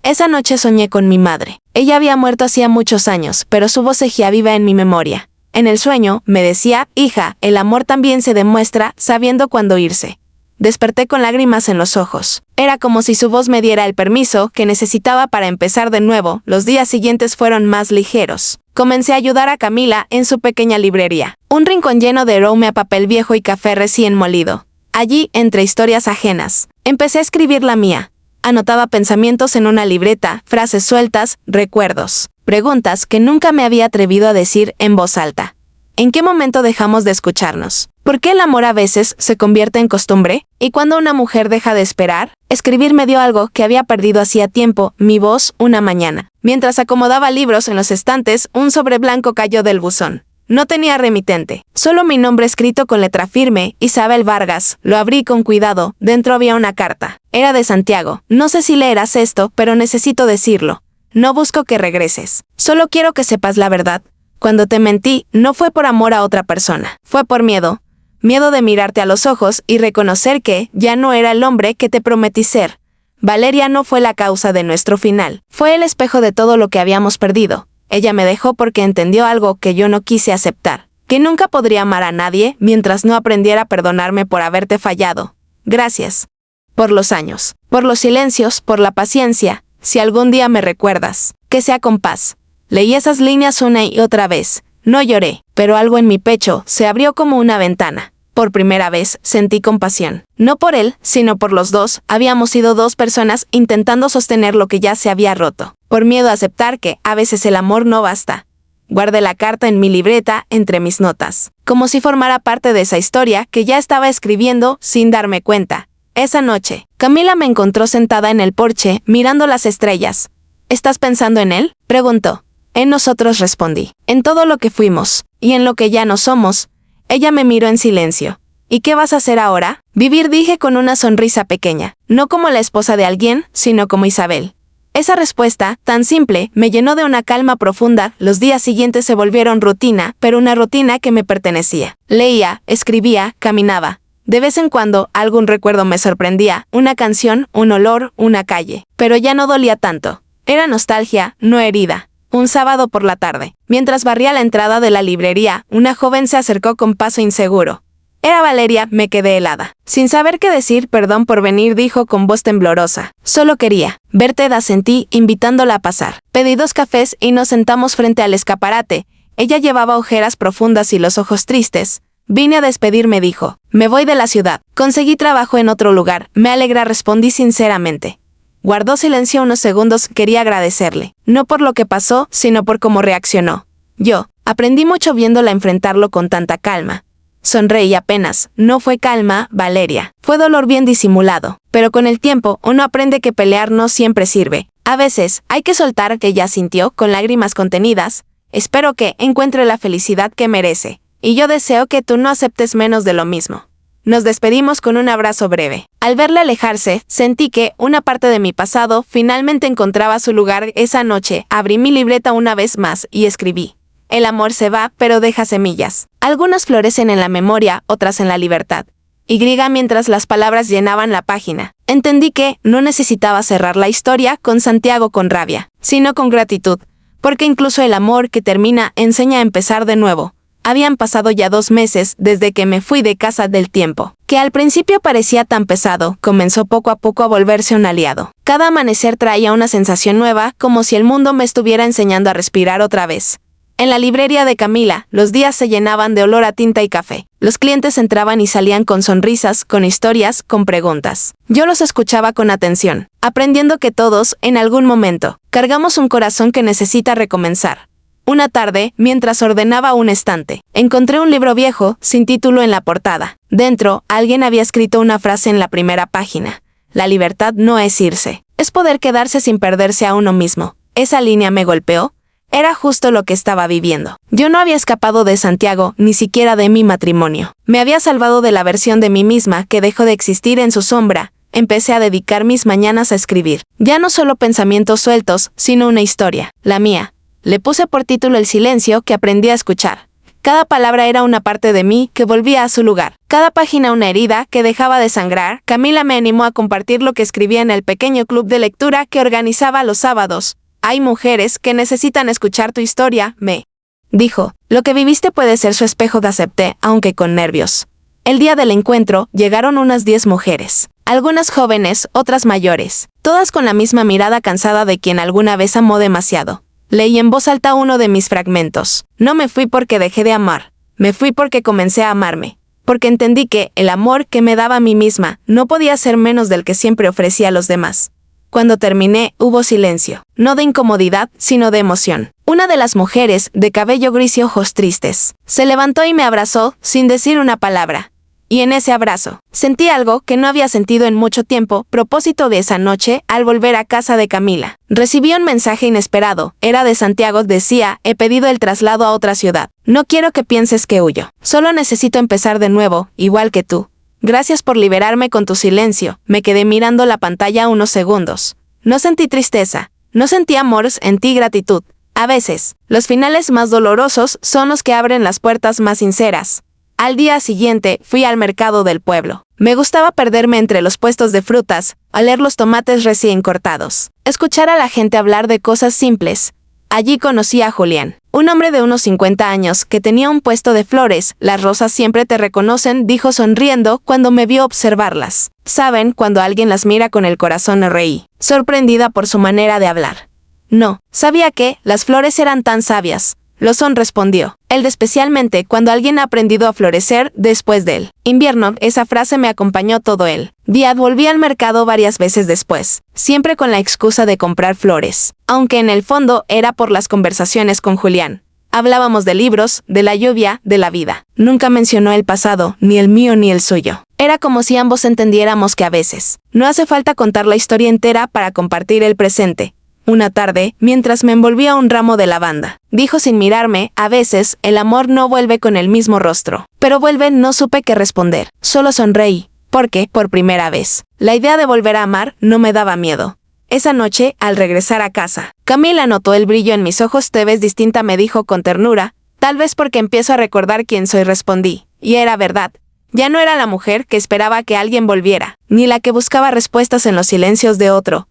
Esa noche soñé con mi madre. Ella había muerto hacía muchos años, pero su voz seguía viva en mi memoria. En el sueño, me decía, hija, el amor también se demuestra sabiendo cuándo irse. Desperté con lágrimas en los ojos. Era como si su voz me diera el permiso que necesitaba para empezar de nuevo. Los días siguientes fueron más ligeros. Comencé a ayudar a Camila en su pequeña librería. Un rincón lleno de aroma a papel viejo y café recién molido. Allí, entre historias ajenas, empecé a escribir la mía. Anotaba pensamientos en una libreta, frases sueltas, recuerdos, preguntas que nunca me había atrevido a decir en voz alta. ¿En qué momento dejamos de escucharnos? ¿Por qué el amor a veces se convierte en costumbre? ¿Y cuando una mujer deja de esperar? Escribir me dio algo que había perdido hacía tiempo, mi voz, una mañana. Mientras acomodaba libros en los estantes, un sobre blanco cayó del buzón. No tenía remitente, solo mi nombre escrito con letra firme, Isabel Vargas. Lo abrí con cuidado, dentro había una carta. Era de Santiago. No sé si leerás esto, pero necesito decirlo. No busco que regreses. Solo quiero que sepas la verdad. Cuando te mentí, no fue por amor a otra persona. Fue por miedo. Miedo de mirarte a los ojos y reconocer que ya no era el hombre que te prometí ser. Valeria no fue la causa de nuestro final. Fue el espejo de todo lo que habíamos perdido. Ella me dejó porque entendió algo que yo no quise aceptar. Que nunca podría amar a nadie mientras no aprendiera a perdonarme por haberte fallado. Gracias. Por los años. Por los silencios, por la paciencia. Si algún día me recuerdas, que sea con paz. Leí esas líneas una y otra vez. No lloré, pero algo en mi pecho se abrió como una ventana. Por primera vez sentí compasión. No por él, sino por los dos. Habíamos sido dos personas intentando sostener lo que ya se había roto. Por miedo a aceptar que a veces el amor no basta. Guardé la carta en mi libreta entre mis notas, como si formara parte de esa historia que ya estaba escribiendo sin darme cuenta. Esa noche, Camila me encontró sentada en el porche mirando las estrellas. ¿Estás pensando en él?, preguntó. En nosotros, respondí. En todo lo que fuimos, y en lo que ya no somos. Ella me miró en silencio. ¿Y qué vas a hacer ahora? Vivir, dije con una sonrisa pequeña. No como la esposa de alguien, sino como Isabel. Esa respuesta, tan simple, me llenó de una calma profunda. Los días siguientes se volvieron rutina, pero una rutina que me pertenecía. Leía, escribía, caminaba. De vez en cuando, algún recuerdo me sorprendía. Una canción, un olor, una calle. Pero ya no dolía tanto. Era nostalgia, no herida. Un sábado por la tarde, mientras barría la entrada de la librería, una joven se acercó con paso inseguro. Era Valeria. Me quedé helada. Sin saber qué decir, perdón por venir, dijo con voz temblorosa. Solo quería verte, asentí, invitándola a pasar. Pedí 2 cafés y nos sentamos frente al escaparate. Ella llevaba ojeras profundas y los ojos tristes. Vine a despedirme, dijo. Me voy de la ciudad. Conseguí trabajo en otro lugar. Me alegra, respondí sinceramente. Guardó silencio unos segundos. Quería agradecerle, no por lo que pasó, sino por cómo reaccionó. Yo aprendí mucho viéndola enfrentarlo con tanta calma. Sonreí apenas. No fue calma, Valeria. Fue dolor bien disimulado. Pero con el tiempo, uno aprende que pelear no siempre sirve. A veces, hay que soltar, que ya sintió, con lágrimas contenidas. Espero que encuentre la felicidad que merece. Y yo deseo que tú no aceptes menos de lo mismo. Nos despedimos con un abrazo breve. Al verle alejarse, sentí que una parte de mi pasado finalmente encontraba su lugar. Esa noche, abrí mi libreta una vez más y escribí. El amor se va, pero deja semillas. Algunas florecen en la memoria, otras en la libertad. Y mientras las palabras llenaban la página. Entendí que no necesitaba cerrar la historia con Santiago con rabia, sino con gratitud. Porque incluso el amor que termina enseña a empezar de nuevo. Habían pasado ya 2 meses desde que me fui de casa del tiempo, que al principio parecía tan pesado, comenzó poco a poco a volverse un aliado. Cada amanecer traía una sensación nueva, como si el mundo me estuviera enseñando a respirar otra vez. En la librería de Camila, los días se llenaban de olor a tinta y café. Los clientes entraban y salían con sonrisas, con historias, con preguntas. Yo los escuchaba con atención, aprendiendo que todos, en algún momento, cargamos un corazón que necesita recomenzar. Una tarde, mientras ordenaba un estante, encontré un libro viejo, sin título en la portada. Dentro, alguien había escrito una frase en la primera página. La libertad no es irse, es poder quedarse sin perderse a uno mismo. Esa línea me golpeó. Era justo lo que estaba viviendo. Yo no había escapado de Santiago, ni siquiera de mi matrimonio. Me había salvado de la versión de mí misma que dejó de existir en su sombra. Empecé a dedicar mis mañanas a escribir. Ya no solo pensamientos sueltos, sino una historia, la mía. Le puse por título El silencio que aprendí a escuchar. Cada palabra era una parte de mí que volvía a su lugar. Cada página una herida que dejaba de sangrar. Camila me animó a compartir lo que escribía en el pequeño club de lectura que organizaba los sábados. Hay mujeres que necesitan escuchar tu historia, me dijo. Lo que viviste puede ser su espejo, acepté, aunque con nervios. El día del encuentro llegaron unas 10 mujeres. Algunas jóvenes, otras mayores. Todas con la misma mirada cansada de quien alguna vez amó demasiado. Leí en voz alta uno de mis fragmentos. No me fui porque dejé de amar. Me fui porque comencé a amarme. Porque entendí que el amor que me daba a mí misma no podía ser menos del que siempre ofrecía a los demás. Cuando terminé, hubo silencio. No de incomodidad, sino de emoción. Una de las mujeres, de cabello gris y ojos tristes, se levantó y me abrazó, sin decir una palabra. Y en ese abrazo, sentí algo que no había sentido en mucho tiempo, propósito de esa noche, al volver a casa de Camila. Recibí un mensaje inesperado, era de Santiago, decía, he pedido el traslado a otra ciudad. No quiero que pienses que huyo. Solo necesito empezar de nuevo, igual que tú. Gracias por liberarme con tu silencio. Me quedé mirando la pantalla unos segundos. No sentí tristeza, no sentí amor, sentí gratitud. A veces, los finales más dolorosos son los que abren las puertas más sinceras. Al día siguiente, fui al mercado del pueblo. Me gustaba perderme entre los puestos de frutas, oler los tomates recién cortados, escuchar a la gente hablar de cosas simples. Allí conocí a Julián, un hombre de unos 50 años que tenía un puesto de flores. Las rosas siempre te reconocen, dijo sonriendo cuando me vio observarlas. Saben cuando alguien las mira con el corazón, reí, sorprendida por su manera de hablar. No, sabía que las flores eran tan sabias. Lo son, respondió. Él especialmente cuando alguien ha aprendido a florecer después del invierno. Esa frase me acompañó todo el día. Volví al mercado varias veces después, siempre con la excusa de comprar flores, aunque en el fondo era por las conversaciones con Julián. Hablábamos de libros, de la lluvia, de la vida. Nunca mencionó el pasado, ni el mío ni el suyo. Era como si ambos entendiéramos que a veces no hace falta contar la historia entera para compartir el presente. Una tarde, mientras me envolvía un ramo de lavanda, dijo sin mirarme, a veces, el amor no vuelve con el mismo rostro. Pero vuelve, no supe qué responder. Solo sonreí, porque, por primera vez, la idea de volver a amar no me daba miedo. Esa noche, al regresar a casa, Camila notó el brillo en mis ojos. Te ves distinta, me dijo con ternura. Tal vez porque empiezo a recordar quién soy, respondí. Y era verdad. Ya no era la mujer que esperaba que alguien volviera, ni la que buscaba respuestas en los silencios de otro.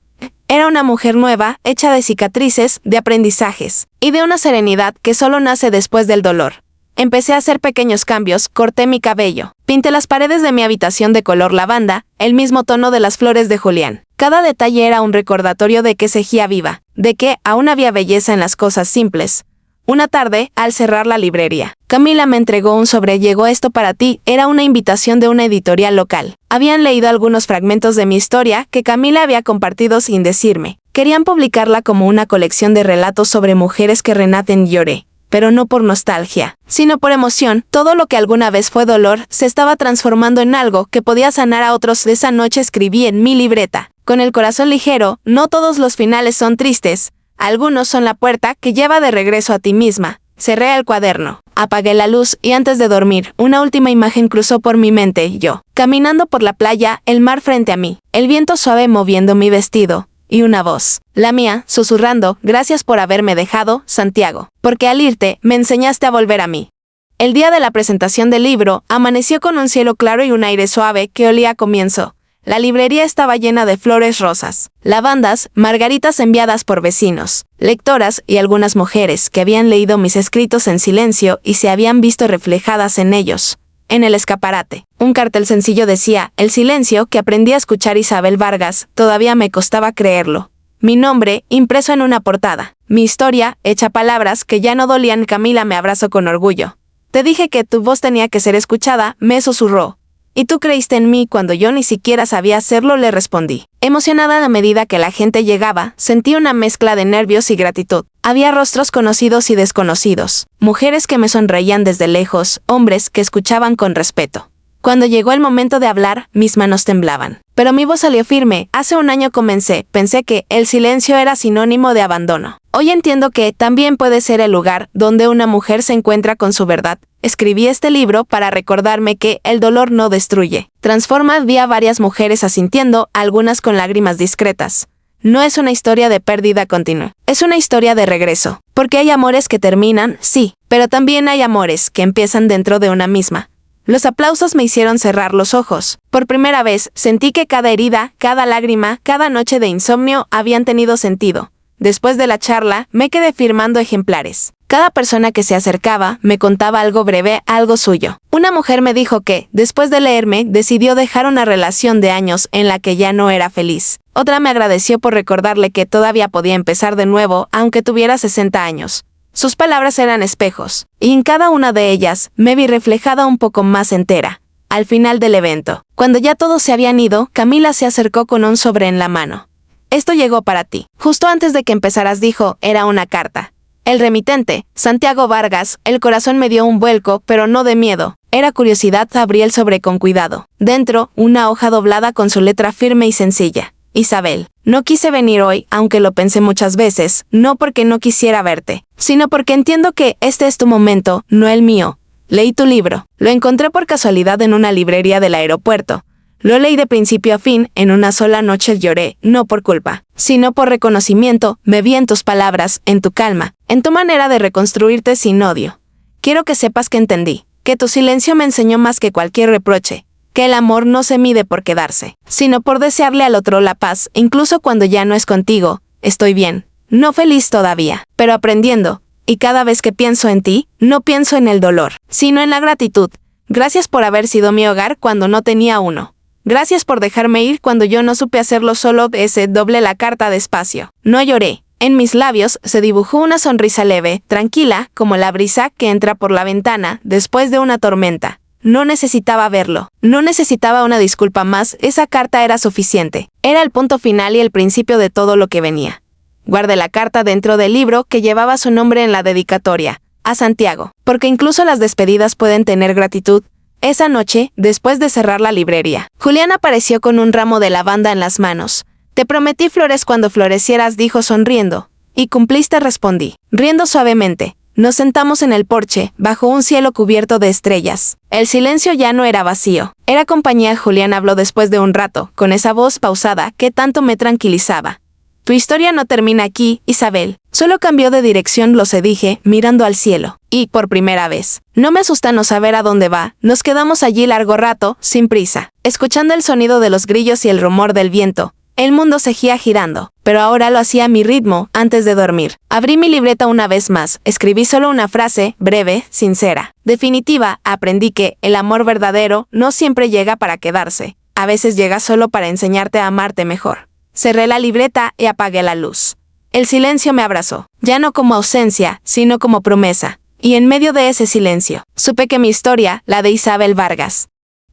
Era una mujer nueva, hecha de cicatrices, de aprendizajes, y de una serenidad que solo nace después del dolor. Empecé a hacer pequeños cambios, corté mi cabello, pinté las paredes de mi habitación de color lavanda, el mismo tono de las flores de Julián. Cada detalle era un recordatorio de que seguía viva, de que aún había belleza en las cosas simples. Una tarde, al cerrar la librería, Camila me entregó un sobre. Llegó esto para ti. Era una invitación de una editorial local. Habían leído algunos fragmentos de mi historia que Camila había compartido sin decirme. Querían publicarla como una colección de relatos sobre mujeres que renacen. Lloré, pero no por nostalgia, sino por emoción. Todo lo que alguna vez fue dolor se estaba transformando en algo que podía sanar a otros. Esa noche escribí en mi libreta, con el corazón ligero, no todos los finales son tristes. Algunos son la puerta que lleva de regreso a ti misma. Cerré el cuaderno, apagué la luz y antes de dormir, una última imagen cruzó por mi mente. Yo, caminando por la playa, el mar frente a mí, el viento suave moviendo mi vestido, y una voz, la mía, susurrando, gracias por haberme dejado, Santiago, porque al irte, me enseñaste a volver a mí. El día de la presentación del libro, amaneció con un cielo claro y un aire suave que olía a comienzo. La librería estaba llena de flores rosas, lavandas, margaritas enviadas por vecinos, lectoras y algunas mujeres que habían leído mis escritos en silencio y se habían visto reflejadas en ellos. En el escaparate, un cartel sencillo decía, el silencio que aprendí a escuchar. Isabel Vargas. Todavía me costaba creerlo. Mi nombre, impreso en una portada. Mi historia, hecha palabras que ya no dolían. Camila me abrazó con orgullo. Te dije que tu voz tenía que ser escuchada, me susurró. Y tú creíste en mí cuando yo ni siquiera sabía hacerlo, le respondí. Emocionada a medida que la gente llegaba, sentí una mezcla de nervios y gratitud. Había rostros conocidos y desconocidos, mujeres que me sonreían desde lejos, hombres que escuchaban con respeto. Cuando llegó el momento de hablar, mis manos temblaban. Pero mi voz salió firme. Hace un año pensé que el silencio era sinónimo de abandono. Hoy entiendo que también puede ser el lugar donde una mujer se encuentra con su verdad. Escribí este libro para recordarme que el dolor no destruye, transforma. Vi a varias mujeres asintiendo, algunas con lágrimas discretas. no es una historia de pérdida continua. Es una historia de regreso. Porque hay amores que terminan, sí, pero también hay amores que empiezan dentro de una misma. Los aplausos me hicieron cerrar los ojos. Por primera vez, sentí que cada herida, cada lágrima, cada noche de insomnio habían tenido sentido. Después de la charla, me quedé firmando ejemplares. Cada persona que se acercaba me contaba algo breve, algo suyo. Una mujer me dijo que, después de leerme, decidió dejar una relación de años en la que ya no era feliz. Otra me agradeció por recordarle que todavía podía empezar de nuevo, aunque tuviera 60 años. Sus palabras eran espejos, y en cada una de ellas me vi reflejada un poco más entera. Al final del evento, cuando ya todos se habían ido, Camila se acercó con un sobre en la mano. Esto llegó para ti. Justo antes de que empezaras dijo, era una carta. El remitente, Santiago Vargas, el corazón me dio un vuelco, pero no de miedo. Era curiosidad, abrí el sobre con cuidado. Dentro, una hoja doblada con su letra firme y sencilla. Isabel, no quise venir hoy, aunque lo pensé muchas veces, no porque no quisiera verte, sino porque entiendo que este es tu momento, no el mío. Leí tu libro. Lo encontré por casualidad en una librería del aeropuerto. Lo leí de principio a fin, en una sola noche lloré, no por culpa, sino por reconocimiento, me vi en tus palabras, en tu calma, en tu manera de reconstruirte sin odio. Quiero que sepas que entendí, que tu silencio me enseñó más que cualquier reproche, que el amor no se mide por quedarse, sino por desearle al otro la paz, incluso cuando ya no es contigo. Estoy bien, no feliz todavía, pero aprendiendo, y cada vez que pienso en ti, no pienso en el dolor, sino en la gratitud. Gracias por haber sido mi hogar cuando no tenía uno. Gracias por dejarme ir cuando yo no supe hacerlo solo. Doble la carta despacio. No lloré. En mis labios se dibujó una sonrisa leve, tranquila, como la brisa que entra por la ventana después de una tormenta. No necesitaba verlo. No necesitaba una disculpa más. Esa carta era suficiente. Era el punto final y el principio de todo lo que venía. Guardé la carta dentro del libro que llevaba su nombre en la dedicatoria. A Santiago. Porque incluso las despedidas pueden tener gratitud. Esa noche, después de cerrar la librería, Julián apareció con un ramo de lavanda en las manos. Te prometí flores cuando florecieras, dijo sonriendo. Y cumpliste, respondí, riendo suavemente. Nos sentamos en el porche, bajo un cielo cubierto de estrellas. El silencio ya no era vacío. Era compañía. Julián habló después de un rato, con esa voz pausada que tanto me tranquilizaba. Tu historia no termina aquí, Isabel. Solo cambió de dirección, lo dije, mirando al cielo. Y, por primera vez, no me asusta no saber a dónde va. Nos quedamos allí largo rato, sin prisa, escuchando el sonido de los grillos y el rumor del viento. El mundo seguía girando, pero ahora lo hacía a mi ritmo, antes de dormir. Abrí mi libreta una vez más, escribí solo una frase, breve, sincera. Definitiva, aprendí que el amor verdadero no siempre llega para quedarse. A veces llega solo para enseñarte a amarte mejor. Cerré la libreta y apagué la luz. El silencio me abrazó, ya no como ausencia, sino como promesa. Y en medio de ese silencio, supe que mi historia, la de Isabel Vargas,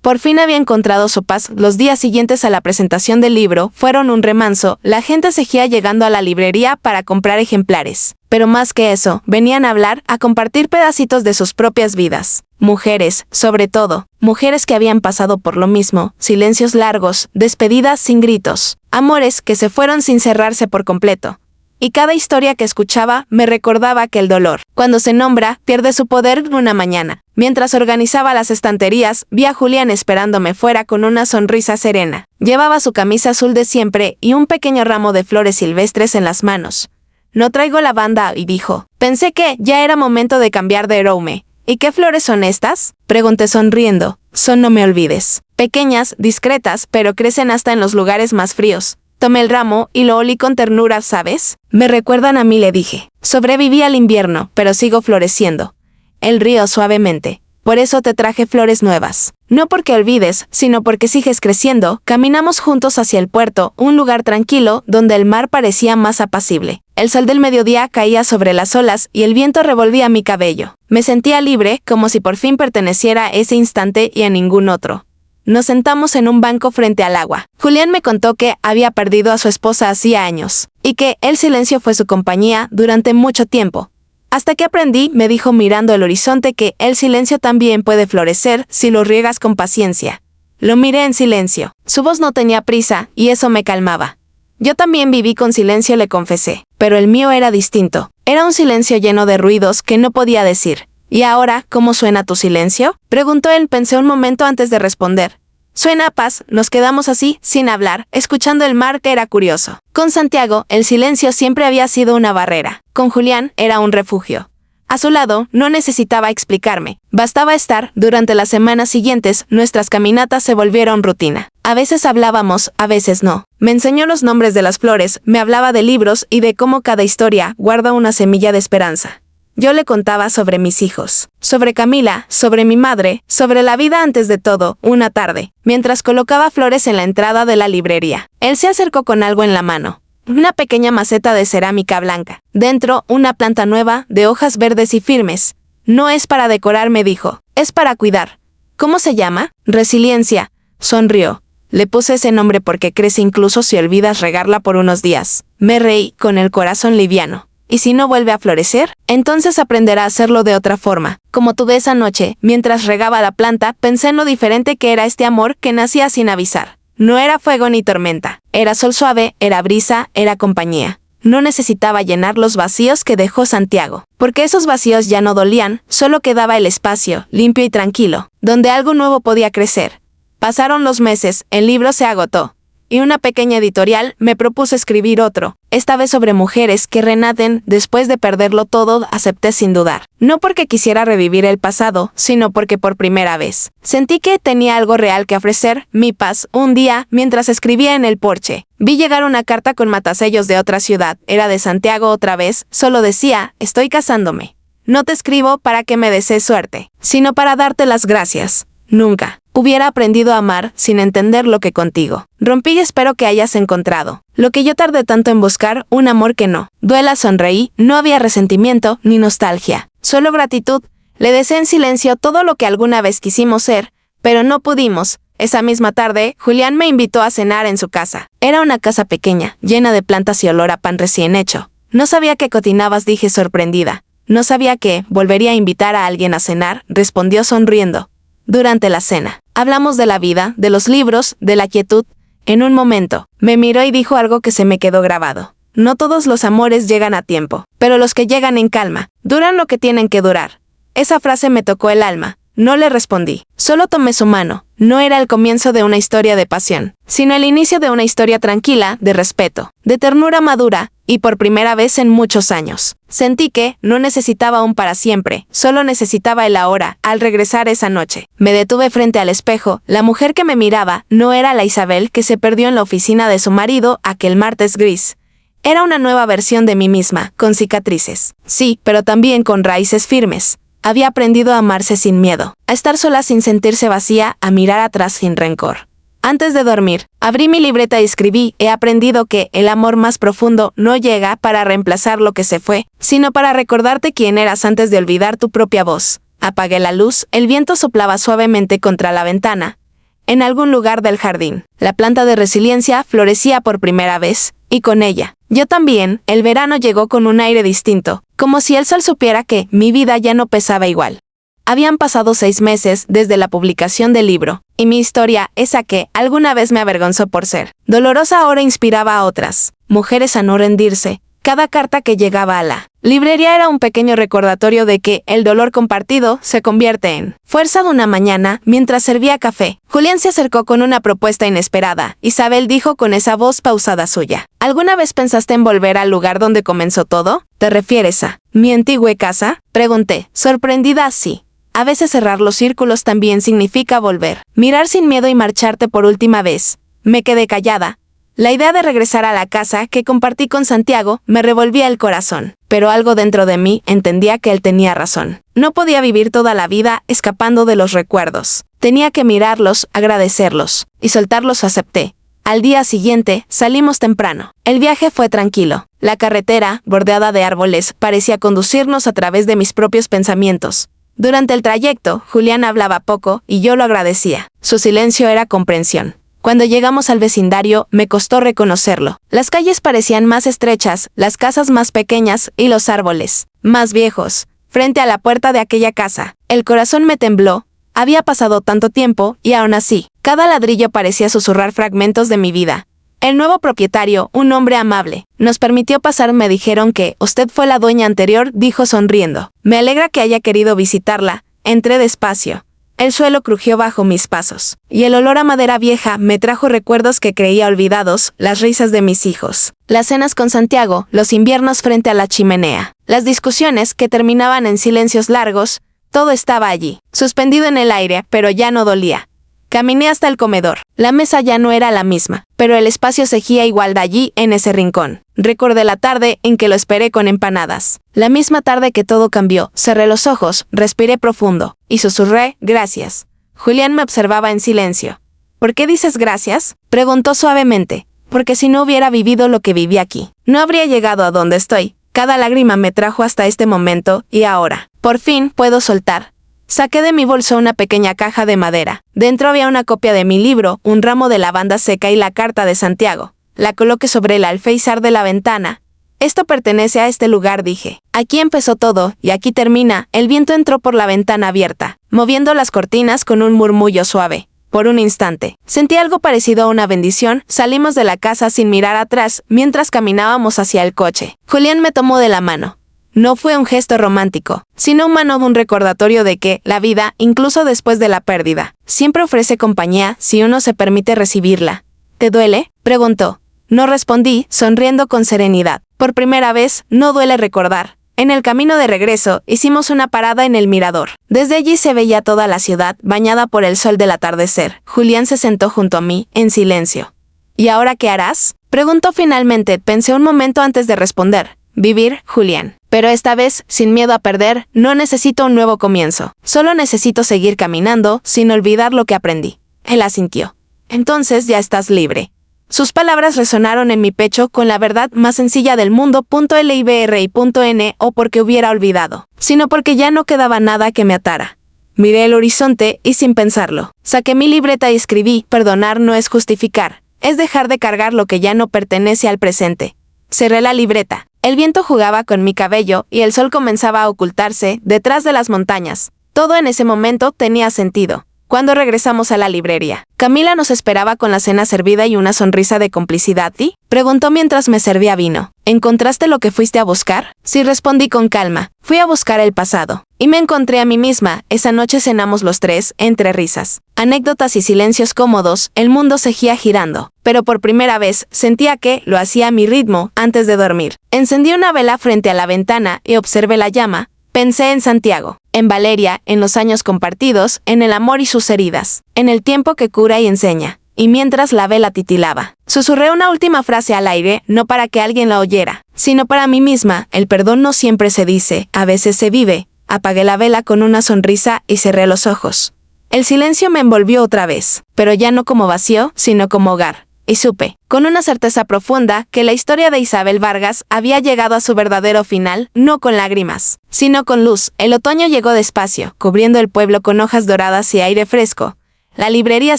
por fin había encontrado su paz. Los días siguientes a la presentación del libro fueron un remanso. La gente seguía llegando a la librería para comprar ejemplares. Pero más que eso, venían a hablar, a compartir pedacitos de sus propias vidas. Mujeres, sobre todo, mujeres que habían pasado por lo mismo, silencios largos, despedidas sin gritos, amores que se fueron sin cerrarse por completo. Y cada historia que escuchaba me recordaba que el dolor, cuando se nombra, pierde su poder una mañana. Mientras organizaba las estanterías, vi a Julián esperándome fuera con una sonrisa serena. Llevaba su camisa azul de siempre y un pequeño ramo de flores silvestres en las manos. No traigo lavanda, y dijo. Pensé que ya era momento de cambiar de aroma. ¿Y qué flores son estas? Pregunté sonriendo. Son no me olvides. Pequeñas, discretas, pero crecen hasta en los lugares más fríos. Tomé el ramo y lo olí con ternura, ¿sabes? Me recuerdan a mí, le dije. Sobreviví al invierno, pero sigo floreciendo. Él rió suavemente. Por eso te traje flores nuevas. No porque olvides, sino porque sigues creciendo. Caminamos juntos hacia el puerto, un lugar tranquilo, donde el mar parecía más apacible. El sol del mediodía caía sobre las olas y el viento revolvía mi cabello. Me sentía libre, como si por fin perteneciera a ese instante y a ningún otro. Nos sentamos en un banco frente al agua. Julián me contó que había perdido a su esposa hacía años, y que el silencio fue su compañía durante mucho tiempo. Hasta que aprendí, me dijo mirando el horizonte, que el silencio también puede florecer si lo riegas con paciencia. Lo miré en silencio. Su voz no tenía prisa, y eso me calmaba. Yo también viví con silencio, le confesé, pero el mío era distinto. Era un silencio lleno de ruidos que no podía decir. ¿Y ahora, cómo suena tu silencio?, preguntó él. Pensé un momento antes de responder. Suena a paz, nos quedamos así, sin hablar, escuchando el mar que era curioso. Con Santiago, el silencio siempre había sido una barrera. Con Julián, era un refugio. A su lado, no necesitaba explicarme. Bastaba estar. Durante las semanas siguientes, nuestras caminatas se volvieron rutina. A veces hablábamos, a veces no. Me enseñó los nombres de las flores, me hablaba de libros y de cómo cada historia guarda una semilla de esperanza. Yo le contaba sobre mis hijos, sobre Camila, sobre mi madre, sobre la vida antes de todo, una tarde, mientras colocaba flores en la entrada de la librería. Él se acercó con algo en la mano. Una pequeña maceta de cerámica blanca. Dentro, una planta nueva, de hojas verdes y firmes. No es para decorar, me dijo. Es para cuidar. ¿Cómo se llama? Resiliencia. Sonrió. Le puse ese nombre porque crece incluso si olvidas regarla por unos días. Me reí, con el corazón liviano. ¿Y si no vuelve a florecer? Entonces aprenderá a hacerlo de otra forma. Como tuve esa noche, mientras regaba la planta, pensé en lo diferente que era este amor que nacía sin avisar. No era fuego ni tormenta. Era sol suave, era brisa, era compañía. No necesitaba llenar los vacíos que dejó Santiago, porque esos vacíos ya no dolían, solo quedaba el espacio, limpio y tranquilo, donde algo nuevo podía crecer. Pasaron los meses, el libro se agotó. Y una pequeña editorial me propuso escribir otro, esta vez sobre mujeres que renacen después de perderlo todo. Acepté sin dudar. No porque quisiera revivir el pasado, sino porque por primera vez sentí que tenía algo real que ofrecer, mi paz. Un día, mientras escribía en el porche, vi llegar una carta con matasellos de otra ciudad. Era de Santiago otra vez, solo decía, estoy casándome. No te escribo para que me desees suerte, sino para darte las gracias. Nunca hubiera aprendido a amar sin entender lo que contigo rompí y espero que hayas encontrado lo que yo tardé tanto en buscar, un amor que no duela. Sonreí, no había resentimiento ni nostalgia, solo gratitud. Le deseé en silencio todo lo que alguna vez quisimos ser, pero no pudimos. Esa misma tarde, Julián me invitó a cenar en su casa. Era una casa pequeña, llena de plantas y olor a pan recién hecho. No sabía que cocinabas, dije sorprendida. No sabía que volvería a invitar a alguien a cenar, respondió sonriendo. Durante la cena, hablamos de la vida, de los libros, de la quietud. En un momento, me miró y dijo algo que se me quedó grabado. No todos los amores llegan a tiempo, pero los que llegan en calma, duran lo que tienen que durar. Esa frase me tocó el alma. No le respondí, solo tomé su mano. No era el comienzo de una historia de pasión, sino el inicio de una historia tranquila, de respeto, de ternura madura, y por primera vez en muchos años. Sentí que no necesitaba un para siempre, solo necesitaba el ahora. Al regresar esa noche, me detuve frente al espejo. La mujer que me miraba no era la Isabel que se perdió en la oficina de su marido aquel martes gris. Era una nueva versión de mí misma, con cicatrices. Sí, pero también con raíces firmes. Había aprendido a amarse sin miedo, a estar sola sin sentirse vacía, a mirar atrás sin rencor. Antes de dormir, abrí mi libreta y escribí, he aprendido que el amor más profundo no llega para reemplazar lo que se fue, sino para recordarte quién eras antes de olvidar tu propia voz. Apagué la luz, el viento soplaba suavemente contra la ventana. En algún lugar del jardín, la planta de resiliencia florecía por primera vez, y con ella, yo también. El verano llegó con un aire distinto, como si el sol supiera que mi vida ya no pesaba igual. Habían pasado 6 meses desde la publicación del libro, y mi historia, esa que alguna vez me avergonzó por ser dolorosa, ahora inspiraba a otras mujeres a no rendirse. Cada carta que llegaba a la librería era un pequeño recordatorio de que el dolor compartido se convierte en fuerza. De una mañana, mientras servía café, Julián se acercó con una propuesta inesperada. Isabel, dijo con esa voz pausada suya, ¿alguna vez pensaste en volver al lugar donde comenzó todo? ¿Te refieres a mi antigua casa? Pregunté, sorprendida. Sí. A veces cerrar los círculos también significa volver, mirar sin miedo y marcharte por última vez. Me quedé callada. La idea de regresar a la casa que compartí con Santiago me revolvía el corazón, pero algo dentro de mí entendía que él tenía razón. No podía vivir toda la vida escapando de los recuerdos. Tenía que mirarlos, agradecerlos y soltarlos. Acepté. Al día siguiente, salimos temprano. El viaje fue tranquilo. La carretera, bordeada de árboles, parecía conducirnos a través de mis propios pensamientos. Durante el trayecto, Julián hablaba poco y yo lo agradecía. Su silencio era comprensión. Cuando llegamos al vecindario, me costó reconocerlo. Las calles parecían más estrechas, las casas más pequeñas y los árboles más viejos. Frente a la puerta de aquella casa, el corazón me tembló. Había pasado tanto tiempo y aún así, cada ladrillo parecía susurrar fragmentos de mi vida. El nuevo propietario, un hombre amable, nos permitió pasar. Me dijeron que usted fue la dueña anterior, dijo sonriendo. Me alegra que haya querido visitarla. Entré despacio. El suelo crujió bajo mis pasos, y el olor a madera vieja me trajo recuerdos que creía olvidados, las risas de mis hijos, las cenas con Santiago, los inviernos frente a la chimenea, las discusiones que terminaban en silencios largos. Todo estaba allí, suspendido en el aire, pero ya no dolía. Caminé hasta el comedor. La mesa ya no era la misma, pero el espacio seguía igual de allí, en ese rincón. Recordé la tarde en que lo esperé con empanadas. La misma tarde que todo cambió. Cerré los ojos, respiré profundo, y susurré, gracias. Julián me observaba en silencio. ¿Por qué dices gracias?, preguntó suavemente. Porque si no hubiera vivido lo que viví aquí, no habría llegado a donde estoy. Cada lágrima me trajo hasta este momento, y ahora, por fin, puedo soltar. Saqué de mi bolso una pequeña caja de madera. Dentro había una copia de mi libro, un ramo de lavanda seca y la carta de Santiago. La coloqué sobre el alféizar de la ventana. Esto pertenece a este lugar, dije. Aquí empezó todo, y aquí termina. El viento entró por la ventana abierta, moviendo las cortinas con un murmullo suave. Por un instante, sentí algo parecido a una bendición. Salimos de la casa sin mirar atrás, mientras caminábamos hacia el coche. Julián me tomó de la mano. No fue un gesto romántico, sino un recordatorio de que la vida, incluso después de la pérdida, siempre ofrece compañía si uno se permite recibirla. ¿Te duele?, preguntó. No respondí, sonriendo con serenidad. Por primera vez, no duele recordar. En el camino de regreso, hicimos una parada en el mirador. Desde allí se veía toda la ciudad, bañada por el sol del atardecer. Julián se sentó junto a mí, en silencio. ¿Y ahora qué harás?, preguntó finalmente. Pensé un momento antes de responder. Vivir, Julián. Pero esta vez, sin miedo a perder, no necesito un nuevo comienzo. Solo necesito seguir caminando, sin olvidar lo que aprendí. Él asintió. Entonces ya estás libre. Sus palabras resonaron en mi pecho con la verdad más sencilla del mundo. .libri.n, o porque hubiera olvidado, sino porque ya no quedaba nada que me atara. Miré el horizonte y sin pensarlo, saqué mi libreta y escribí: perdonar no es justificar, es dejar de cargar lo que ya no pertenece al presente. Cerré la libreta. El viento jugaba con mi cabello y el sol comenzaba a ocultarse detrás de las montañas. Todo en ese momento tenía sentido. Cuando regresamos a la librería, Camila nos esperaba con la cena servida y una sonrisa de complicidad. ¿Y?, preguntó mientras me servía vino. ¿Encontraste lo que fuiste a buscar? Sí, respondí con calma. Fui a buscar el pasado. Y me encontré a mí misma. Esa noche cenamos los tres, entre risas, anécdotas y silencios cómodos. El mundo seguía girando, pero por primera vez sentía que lo hacía a mi ritmo. Antes de dormir, encendí una vela frente a la ventana y observé la llama. Pensé en Santiago, en Valeria, en los años compartidos, en el amor y sus heridas, en el tiempo que cura y enseña. Y mientras la vela titilaba, susurré una última frase al aire, no para que alguien la oyera, sino para mí misma. El perdón no siempre se dice, a veces se vive. Apagué la vela con una sonrisa y cerré los ojos. El silencio me envolvió otra vez, pero ya no como vacío, sino como hogar. Y supe, con una certeza profunda, que la historia de Isabel Vargas había llegado a su verdadero final, no con lágrimas, sino con luz. El otoño llegó despacio, cubriendo el pueblo con hojas doradas y aire fresco. La librería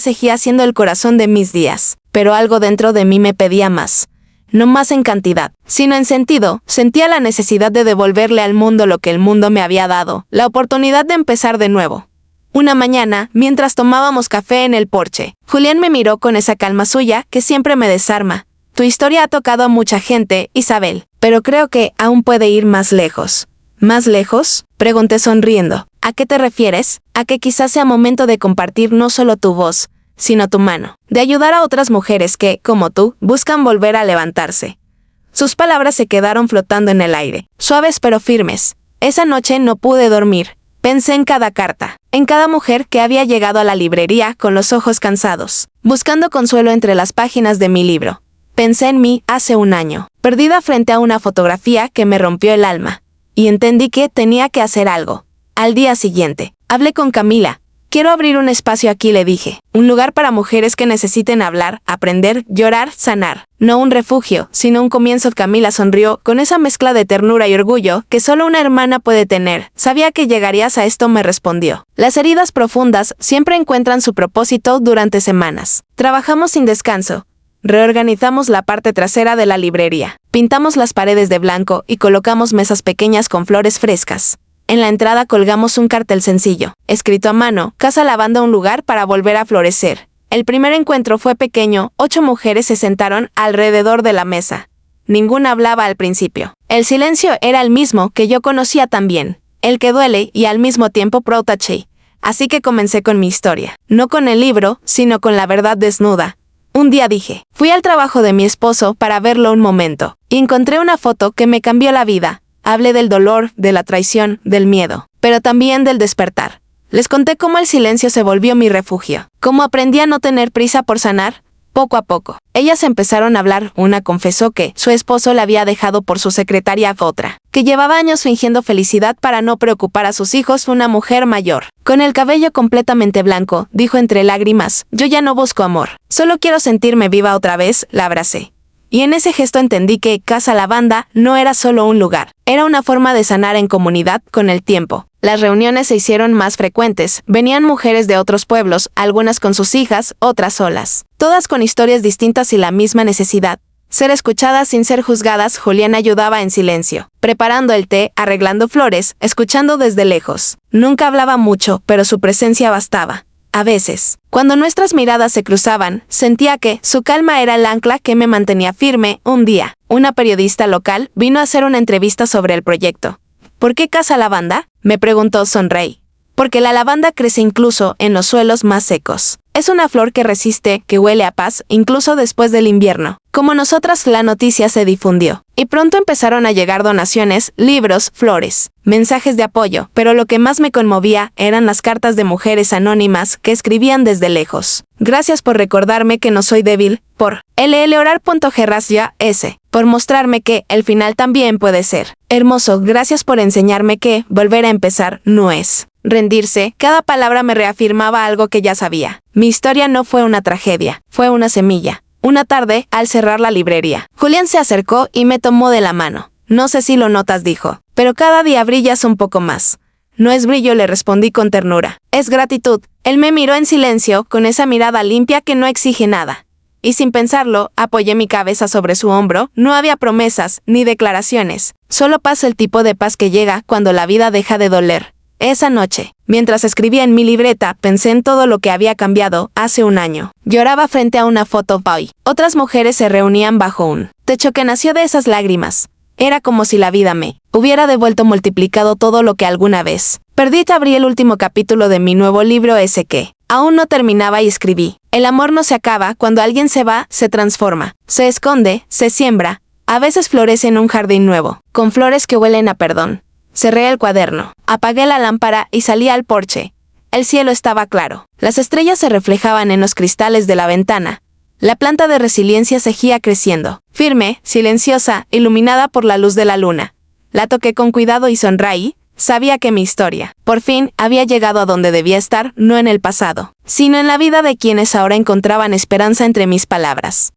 seguía siendo el corazón de mis días, pero algo dentro de mí me pedía más. No más en cantidad, sino en sentido. Sentía la necesidad de devolverle al mundo lo que el mundo me había dado, la oportunidad de empezar de nuevo. Una mañana, mientras tomábamos café en el porche, Julián me miró con esa calma suya que siempre me desarma. Tu historia ha tocado a mucha gente, Isabel, pero creo que aún puede ir más lejos. ¿Más lejos?, pregunté sonriendo. ¿A qué te refieres? A que quizás sea momento de compartir no solo tu voz, sino tu mano, de ayudar a otras mujeres que, como tú, buscan volver a levantarse. Sus palabras se quedaron flotando en el aire, suaves pero firmes. Esa noche no pude dormir. Pensé en cada carta, en cada mujer que había llegado a la librería con los ojos cansados, buscando consuelo entre las páginas de mi libro. Pensé en mí hace un año, perdida frente a una fotografía que me rompió el alma, y entendí que tenía que hacer algo. Al día siguiente, hablé con Camila. Quiero abrir un espacio aquí, le dije, un lugar para mujeres que necesiten hablar, aprender, llorar, sanar. No un refugio, sino un comienzo. Camila sonrió, con esa mezcla de ternura y orgullo que solo una hermana puede tener. Sabía que llegarías a esto, me respondió. Las heridas profundas siempre encuentran su propósito durante semanas. Trabajamos sin descanso. Reorganizamos la parte trasera de la librería. Pintamos las paredes de blanco y colocamos mesas pequeñas con flores frescas. En la entrada colgamos un cartel sencillo, escrito a mano: Casa Lavanda, un lugar para volver a florecer. El primer encuentro fue pequeño. 8 mujeres se sentaron alrededor de la mesa. Ninguna hablaba al principio. El silencio era el mismo que yo conocía también, el que duele y al mismo tiempo protege. Así que comencé con mi historia. No con el libro, sino con la verdad desnuda. Un día dije, fui al trabajo de mi esposo para verlo un momento, y encontré una foto que me cambió la vida. Hablé del dolor, de la traición, del miedo, pero también del despertar. Les conté cómo el silencio se volvió mi refugio, cómo aprendí a no tener prisa por sanar, poco a poco. Ellas empezaron a hablar. Una confesó que su esposo la había dejado por su secretaria, otra, que llevaba años fingiendo felicidad para no preocupar a sus hijos, una mujer mayor. Con el cabello completamente blanco, dijo entre lágrimas, yo ya no busco amor, solo quiero sentirme viva otra vez. La abracé. Y en ese gesto entendí que Casa Lavanda no era solo un lugar, era una forma de sanar en comunidad. Con el tiempo, las reuniones se hicieron más frecuentes, venían mujeres de otros pueblos, algunas con sus hijas, otras solas, todas con historias distintas y la misma necesidad, ser escuchadas sin ser juzgadas. Julián ayudaba en silencio, preparando el té, arreglando flores, escuchando desde lejos. Nunca hablaba mucho, pero su presencia bastaba. A veces, cuando nuestras miradas se cruzaban, sentía que su calma era el ancla que me mantenía firme. Un día, una periodista local vino a hacer una entrevista sobre el proyecto. ¿Por qué Casa Lavanda?, me preguntó. Sonreí. Porque la lavanda crece incluso en los suelos más secos. Es una flor que resiste, que huele a paz, incluso después del invierno. Como nosotras, la noticia se difundió. Y pronto empezaron a llegar donaciones, libros, flores, mensajes de apoyo, pero lo que más me conmovía eran las cartas de mujeres anónimas que escribían desde lejos. Gracias por recordarme que no soy débil, por llr.gerrasya.s, por mostrarme que el final también puede ser hermoso. Gracias por enseñarme que volver a empezar no es rendirse. Cada palabra me reafirmaba algo que ya sabía. Mi historia no fue una tragedia, fue una semilla. Una tarde, al cerrar la librería, Julián se acercó y me tomó de la mano. No sé si lo notas, dijo, pero cada día brillas un poco más. No es brillo, le respondí con ternura. Es gratitud. Él me miró en silencio, con esa mirada limpia que no exige nada. Y sin pensarlo, apoyé mi cabeza sobre su hombro. No había promesas, ni declaraciones. Solo paz, el tipo de paz que llega cuando la vida deja de doler. Esa noche, mientras escribía en mi libreta, pensé en todo lo que había cambiado hace un año. Lloraba frente a una foto boy. Otras mujeres se reunían bajo un techo que nació de esas lágrimas. Era como si la vida me hubiera devuelto multiplicado todo lo que alguna vez perdí. Abrí el último capítulo de mi nuevo libro, ese que aún no terminaba, y escribí. El amor no se acaba. Cuando alguien se va, se transforma, se esconde, se siembra. A veces florece en un jardín nuevo, con flores que huelen a perdón. Cerré el cuaderno, apagué la lámpara y salí al porche. El cielo estaba claro. Las estrellas se reflejaban en los cristales de la ventana. La planta de resiliencia seguía creciendo, firme, silenciosa, iluminada por la luz de la luna. La toqué con cuidado y sonreí. Sabía que mi historia, por fin, había llegado a donde debía estar, no en el pasado, sino en la vida de quienes ahora encontraban esperanza entre mis palabras.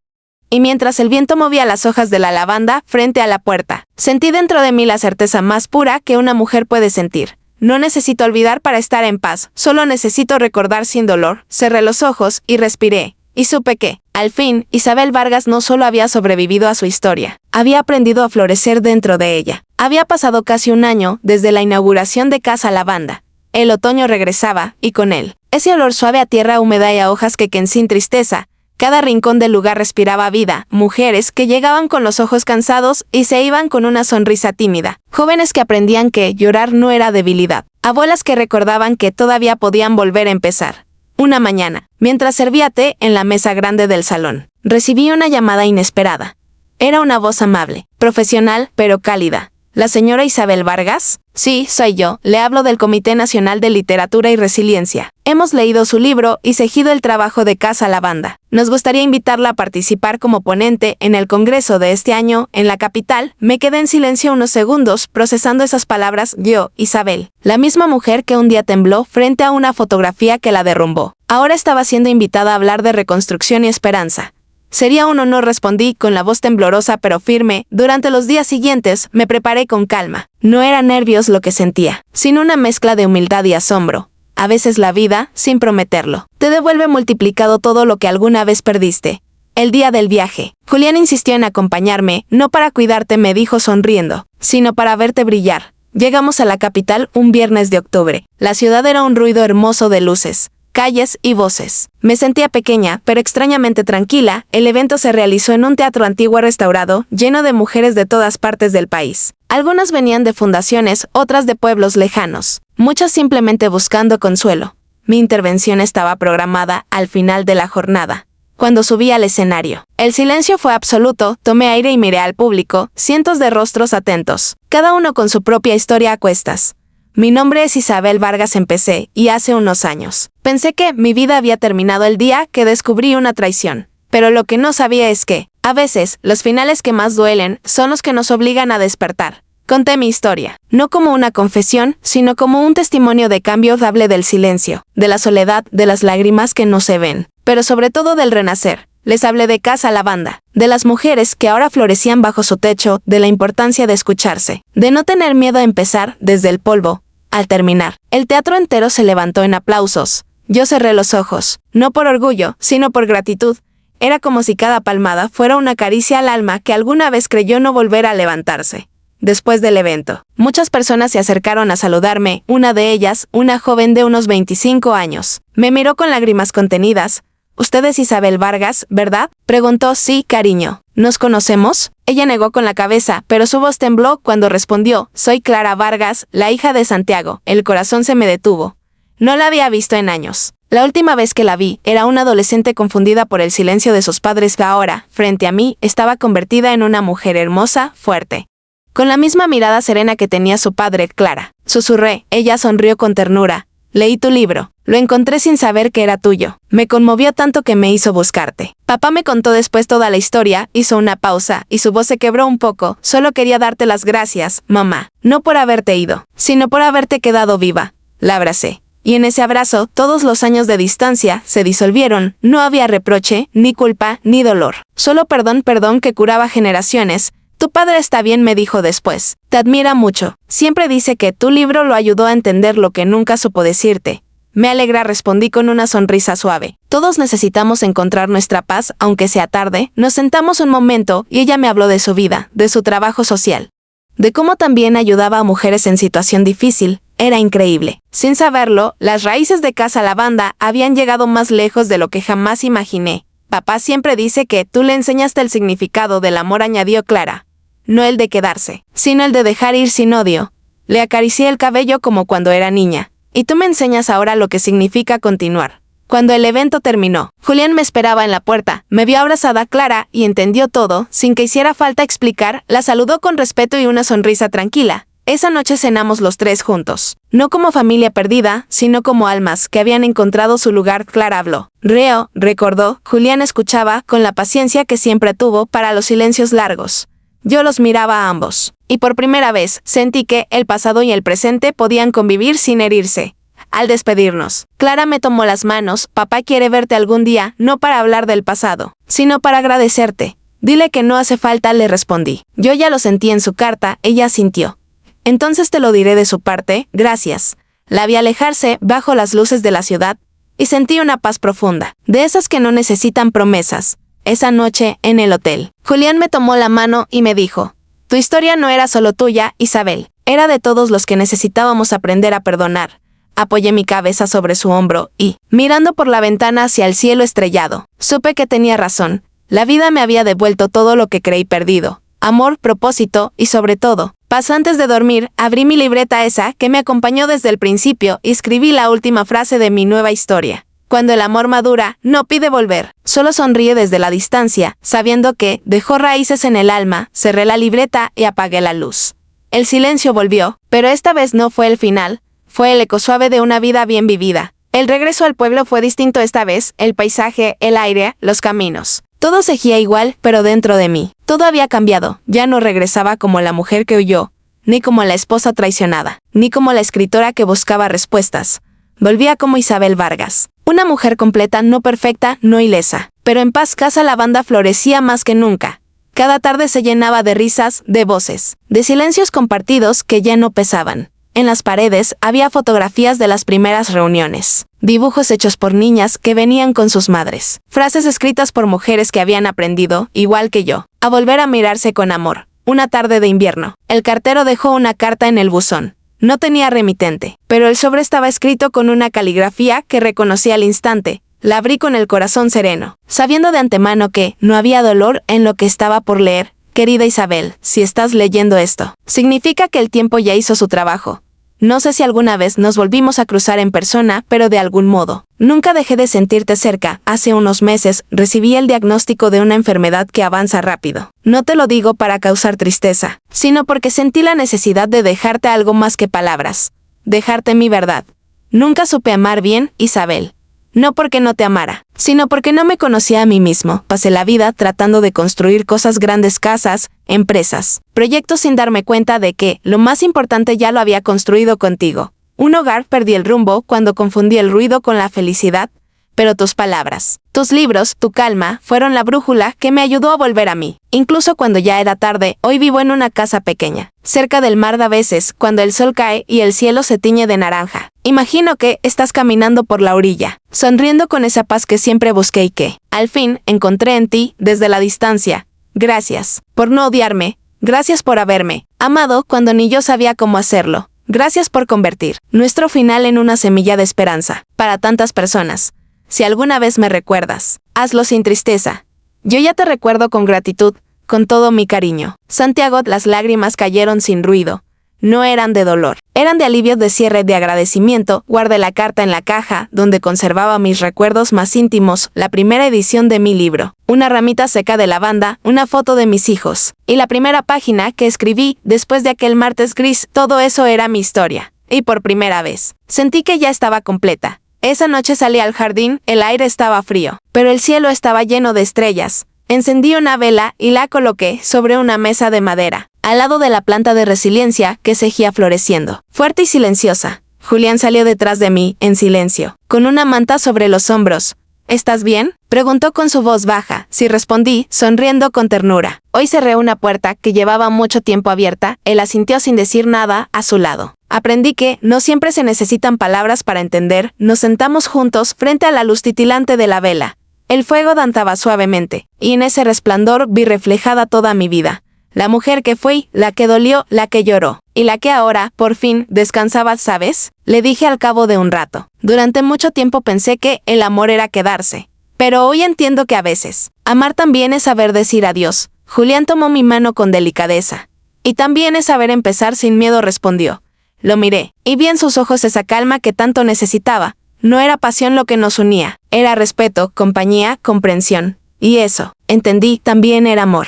Y mientras el viento movía las hojas de la lavanda frente a la puerta, sentí dentro de mí la certeza más pura que una mujer puede sentir. No necesito olvidar para estar en paz, solo necesito recordar sin dolor. Cerré los ojos y respiré, y supe que, al fin, Isabel Vargas no solo había sobrevivido a su historia, había aprendido a florecer dentro de ella. Había pasado casi un año desde la inauguración de Casa Lavanda. El otoño regresaba, y con él, ese olor suave a tierra húmeda y a hojas que sin tristeza. Cada rincón del lugar respiraba vida, mujeres que llegaban con los ojos cansados y se iban con una sonrisa tímida, jóvenes que aprendían que llorar no era debilidad, abuelas que recordaban que todavía podían volver a empezar. Una mañana, mientras servía té en la mesa grande del salón, recibí una llamada inesperada. Era una voz amable, profesional, pero cálida. ¿La señora Isabel Vargas? Sí, soy yo. Le hablo del Comité Nacional de Literatura y Resiliencia. Hemos leído su libro y seguido el trabajo de Casa Lavanda. Nos gustaría invitarla a participar como ponente en el congreso de este año en la capital. Me quedé en silencio unos segundos procesando esas palabras. Yo, Isabel, la misma mujer que un día tembló frente a una fotografía que la derrumbó, ahora estaba siendo invitada a hablar de reconstrucción y esperanza. Sería un honor, respondí con la voz temblorosa pero firme. Durante los días siguientes me preparé con calma. No eran nervios lo que sentía, sino una mezcla de humildad y asombro. A veces la vida, sin prometerlo, te devuelve multiplicado todo lo que alguna vez perdiste. El día del viaje, Julián insistió en acompañarme, no para cuidarte, me dijo sonriendo, sino para verte brillar. Llegamos a la capital un viernes de octubre. La ciudad era un ruido hermoso de luces, calles y voces. Me sentía pequeña, pero extrañamente tranquila. El evento se realizó en un teatro antiguo restaurado, lleno de mujeres de todas partes del país. Algunas venían de fundaciones, otras de pueblos lejanos, muchas simplemente buscando consuelo. Mi intervención estaba programada al final de la jornada. Cuando subí al escenario, el silencio fue absoluto, tomé aire y miré al público, cientos de rostros atentos, cada uno con su propia historia a cuestas. Mi nombre es Isabel Vargas, empecé, y hace unos años. Pensé que mi vida había terminado el día que descubrí una traición. Pero lo que no sabía es que, a veces, los finales que más duelen son los que nos obligan a despertar. Conté mi historia, no como una confesión, sino como un testimonio de cambio. Hablé del silencio, de la soledad, de las lágrimas que no se ven, pero sobre todo del renacer. Les hablé de Casa Lavanda, de las mujeres que ahora florecían bajo su techo, de la importancia de escucharse, de no tener miedo a empezar desde el polvo. Al terminar, el teatro entero se levantó en aplausos. Yo cerré los ojos, no por orgullo, sino por gratitud. Era como si cada palmada fuera una caricia al alma que alguna vez creyó no volver a levantarse. Después del evento, muchas personas se acercaron a saludarme, una de ellas, una joven de unos 25 años. Me miró con lágrimas contenidas. «¿Usted es Isabel Vargas, verdad?», preguntó. «Sí, cariño. ¿Nos conocemos?». Ella negó con la cabeza, pero su voz tembló cuando respondió. «Soy Clara Vargas, la hija de Santiago». El corazón se me detuvo. No la había visto en años. La última vez que la vi, era una adolescente confundida por el silencio de sus padres. Ahora, frente a mí, estaba convertida en una mujer hermosa, fuerte, con la misma mirada serena que tenía su padre. «Clara», susurré. Ella sonrió con ternura. «Leí tu libro. Lo encontré sin saber que era tuyo. Me conmovió tanto que me hizo buscarte». Papá me contó después toda la historia, hizo una pausa, y su voz se quebró un poco. «Solo quería darte las gracias, mamá. No por haberte ido, sino por haberte quedado viva». La abracé. Y en ese abrazo, todos los años de distancia se disolvieron. No había reproche, ni culpa, ni dolor. Solo perdón que curaba generaciones. «Tu padre está bien», me dijo después. «Te admira mucho. Siempre dice que tu libro lo ayudó a entender lo que nunca supo decirte». «Me alegra», respondí con una sonrisa suave. «Todos necesitamos encontrar nuestra paz, aunque sea tarde». Nos sentamos un momento y ella me habló de su vida, de su trabajo social, de cómo también ayudaba a mujeres en situación difícil. Era increíble. Sin saberlo, las raíces de Casa Lavanda habían llegado más lejos de lo que jamás imaginé. «Papá siempre dice que tú le enseñaste el significado del amor», añadió Clara. «No el de quedarse, sino el de dejar ir sin odio». Le acaricié el cabello como cuando era niña. «Y tú me enseñas ahora lo que significa continuar». Cuando el evento terminó, Julián me esperaba en la puerta. Me vio abrazada a Clara y entendió todo, sin que hiciera falta explicar. La saludó con respeto y una sonrisa tranquila. Esa noche cenamos los tres juntos. No como familia perdida, sino como almas que habían encontrado su lugar. Clara habló. «Reo», recordó. Julián escuchaba con la paciencia que siempre tuvo para los silencios largos. Yo los miraba a ambos, y por primera vez sentí que el pasado y el presente podían convivir sin herirse. Al despedirnos, Clara me tomó las manos. «Papá quiere verte algún día, no para hablar del pasado, sino para agradecerte». «Dile que no hace falta», le respondí. Yo ya lo sentí en su carta. Ella asintió. «Entonces te lo diré de su parte, gracias». La vi alejarse bajo las luces de la ciudad, y sentí una paz profunda, de esas que no necesitan promesas. Esa noche, en el hotel, Julián me tomó la mano y me dijo: «Tu historia no era solo tuya, Isabel, era de todos los que necesitábamos aprender a perdonar». Apoyé mi cabeza sobre su hombro y, mirando por la ventana hacia el cielo estrellado, supe que tenía razón. La vida me había devuelto todo lo que creí perdido: amor, propósito y, sobre todo, paz. Antes de dormir, abrí mi libreta, esa que me acompañó desde el principio, y escribí la última frase de mi nueva historia. Cuando el amor madura, no pide volver, solo sonríe desde la distancia. Sabiendo que dejó raíces en el alma, cerré la libreta y apagué la luz. El silencio volvió, pero esta vez no fue el final, fue el eco suave de una vida bien vivida. El regreso al pueblo fue distinto esta vez, el paisaje, el aire, los caminos. Todo seguía igual, pero dentro de mí, todo había cambiado. Ya no regresaba como la mujer que huyó, ni como la esposa traicionada, ni como la escritora que buscaba respuestas. Volvía como Isabel Vargas. Una mujer completa, no perfecta, no ilesa, pero en paz. Casa Lavanda florecía más que nunca. Cada tarde se llenaba de risas, de voces, de silencios compartidos que ya no pesaban. En las paredes había fotografías de las primeras reuniones, dibujos hechos por niñas que venían con sus madres, frases escritas por mujeres que habían aprendido, igual que yo, a volver a mirarse con amor. Una tarde de invierno, el cartero dejó una carta en el buzón. No tenía remitente, pero el sobre estaba escrito con una caligrafía que reconocí al instante. La abrí con el corazón sereno, sabiendo de antemano que no había dolor en lo que estaba por leer. «Querida Isabel, si estás leyendo esto, significa que el tiempo ya hizo su trabajo. No sé si alguna vez nos volvimos a cruzar en persona, pero de algún modo. Nunca dejé de sentirte cerca. Hace unos meses recibí el diagnóstico de una enfermedad que avanza rápido. No te lo digo para causar tristeza, sino porque sentí la necesidad de dejarte algo más que palabras. Dejarte mi verdad. Nunca supe amar bien, Isabel. No porque no te amara, sino porque no me conocía a mí mismo. Pasé la vida tratando de construir cosas grandes, casas, empresas, proyectos sin darme cuenta de que lo más importante ya lo había construido contigo. Un hogar. Perdí el rumbo cuando confundí el ruido con la felicidad, pero tus palabras, tus libros, tu calma, fueron la brújula que me ayudó a volver a mí. Incluso cuando ya era tarde, hoy vivo en una casa pequeña, cerca del mar. A veces, cuando el sol cae y el cielo se tiñe de naranja, imagino que estás caminando por la orilla, sonriendo con esa paz que siempre busqué y que, al fin, encontré en ti, desde la distancia. Gracias por no odiarme, gracias por haberme amado cuando ni yo sabía cómo hacerlo. Gracias por convertir nuestro final en una semilla de esperanza para tantas personas. Si alguna vez me recuerdas, hazlo sin tristeza. Yo ya te recuerdo con gratitud, con todo mi cariño. Santiago. Las lágrimas cayeron sin ruido. No eran de dolor, eran de alivio, de cierre, de agradecimiento. Guardé la carta en la caja, donde conservaba mis recuerdos más íntimos, la primera edición de mi libro, una ramita seca de lavanda, una foto de mis hijos, y la primera página que escribí después de aquel martes gris. Todo eso era mi historia. Y por primera vez, sentí que ya estaba completa. Esa noche salí al jardín, el aire estaba frío, pero el cielo estaba lleno de estrellas. Encendí una vela y la coloqué sobre una mesa de madera, al lado de la planta de resiliencia que seguía floreciendo, fuerte y silenciosa. Julián salió detrás de mí, en silencio, con una manta sobre los hombros. ¿Estás bien?, preguntó con su voz baja. Sí, respondí, sonriendo con ternura. Hoy cerré una puerta que llevaba mucho tiempo abierta. Él asintió sin decir nada, a su lado. Aprendí que no siempre se necesitan palabras para entender. Nos sentamos juntos frente a la luz titilante de la vela. El fuego danzaba suavemente, y en ese resplandor vi reflejada toda mi vida. La mujer que fui, la que dolió, la que lloró, y la que ahora, por fin, descansaba. ¿Sabes?, le dije al cabo de un rato. Durante mucho tiempo pensé que el amor era quedarse. Pero hoy entiendo que a veces, amar también es saber decir adiós. Julián tomó mi mano con delicadeza. Y también es saber empezar sin miedo, respondió. Lo miré, y vi en sus ojos esa calma que tanto necesitaba. No era pasión lo que nos unía, era respeto, compañía, comprensión. Y eso, entendí, también era amor.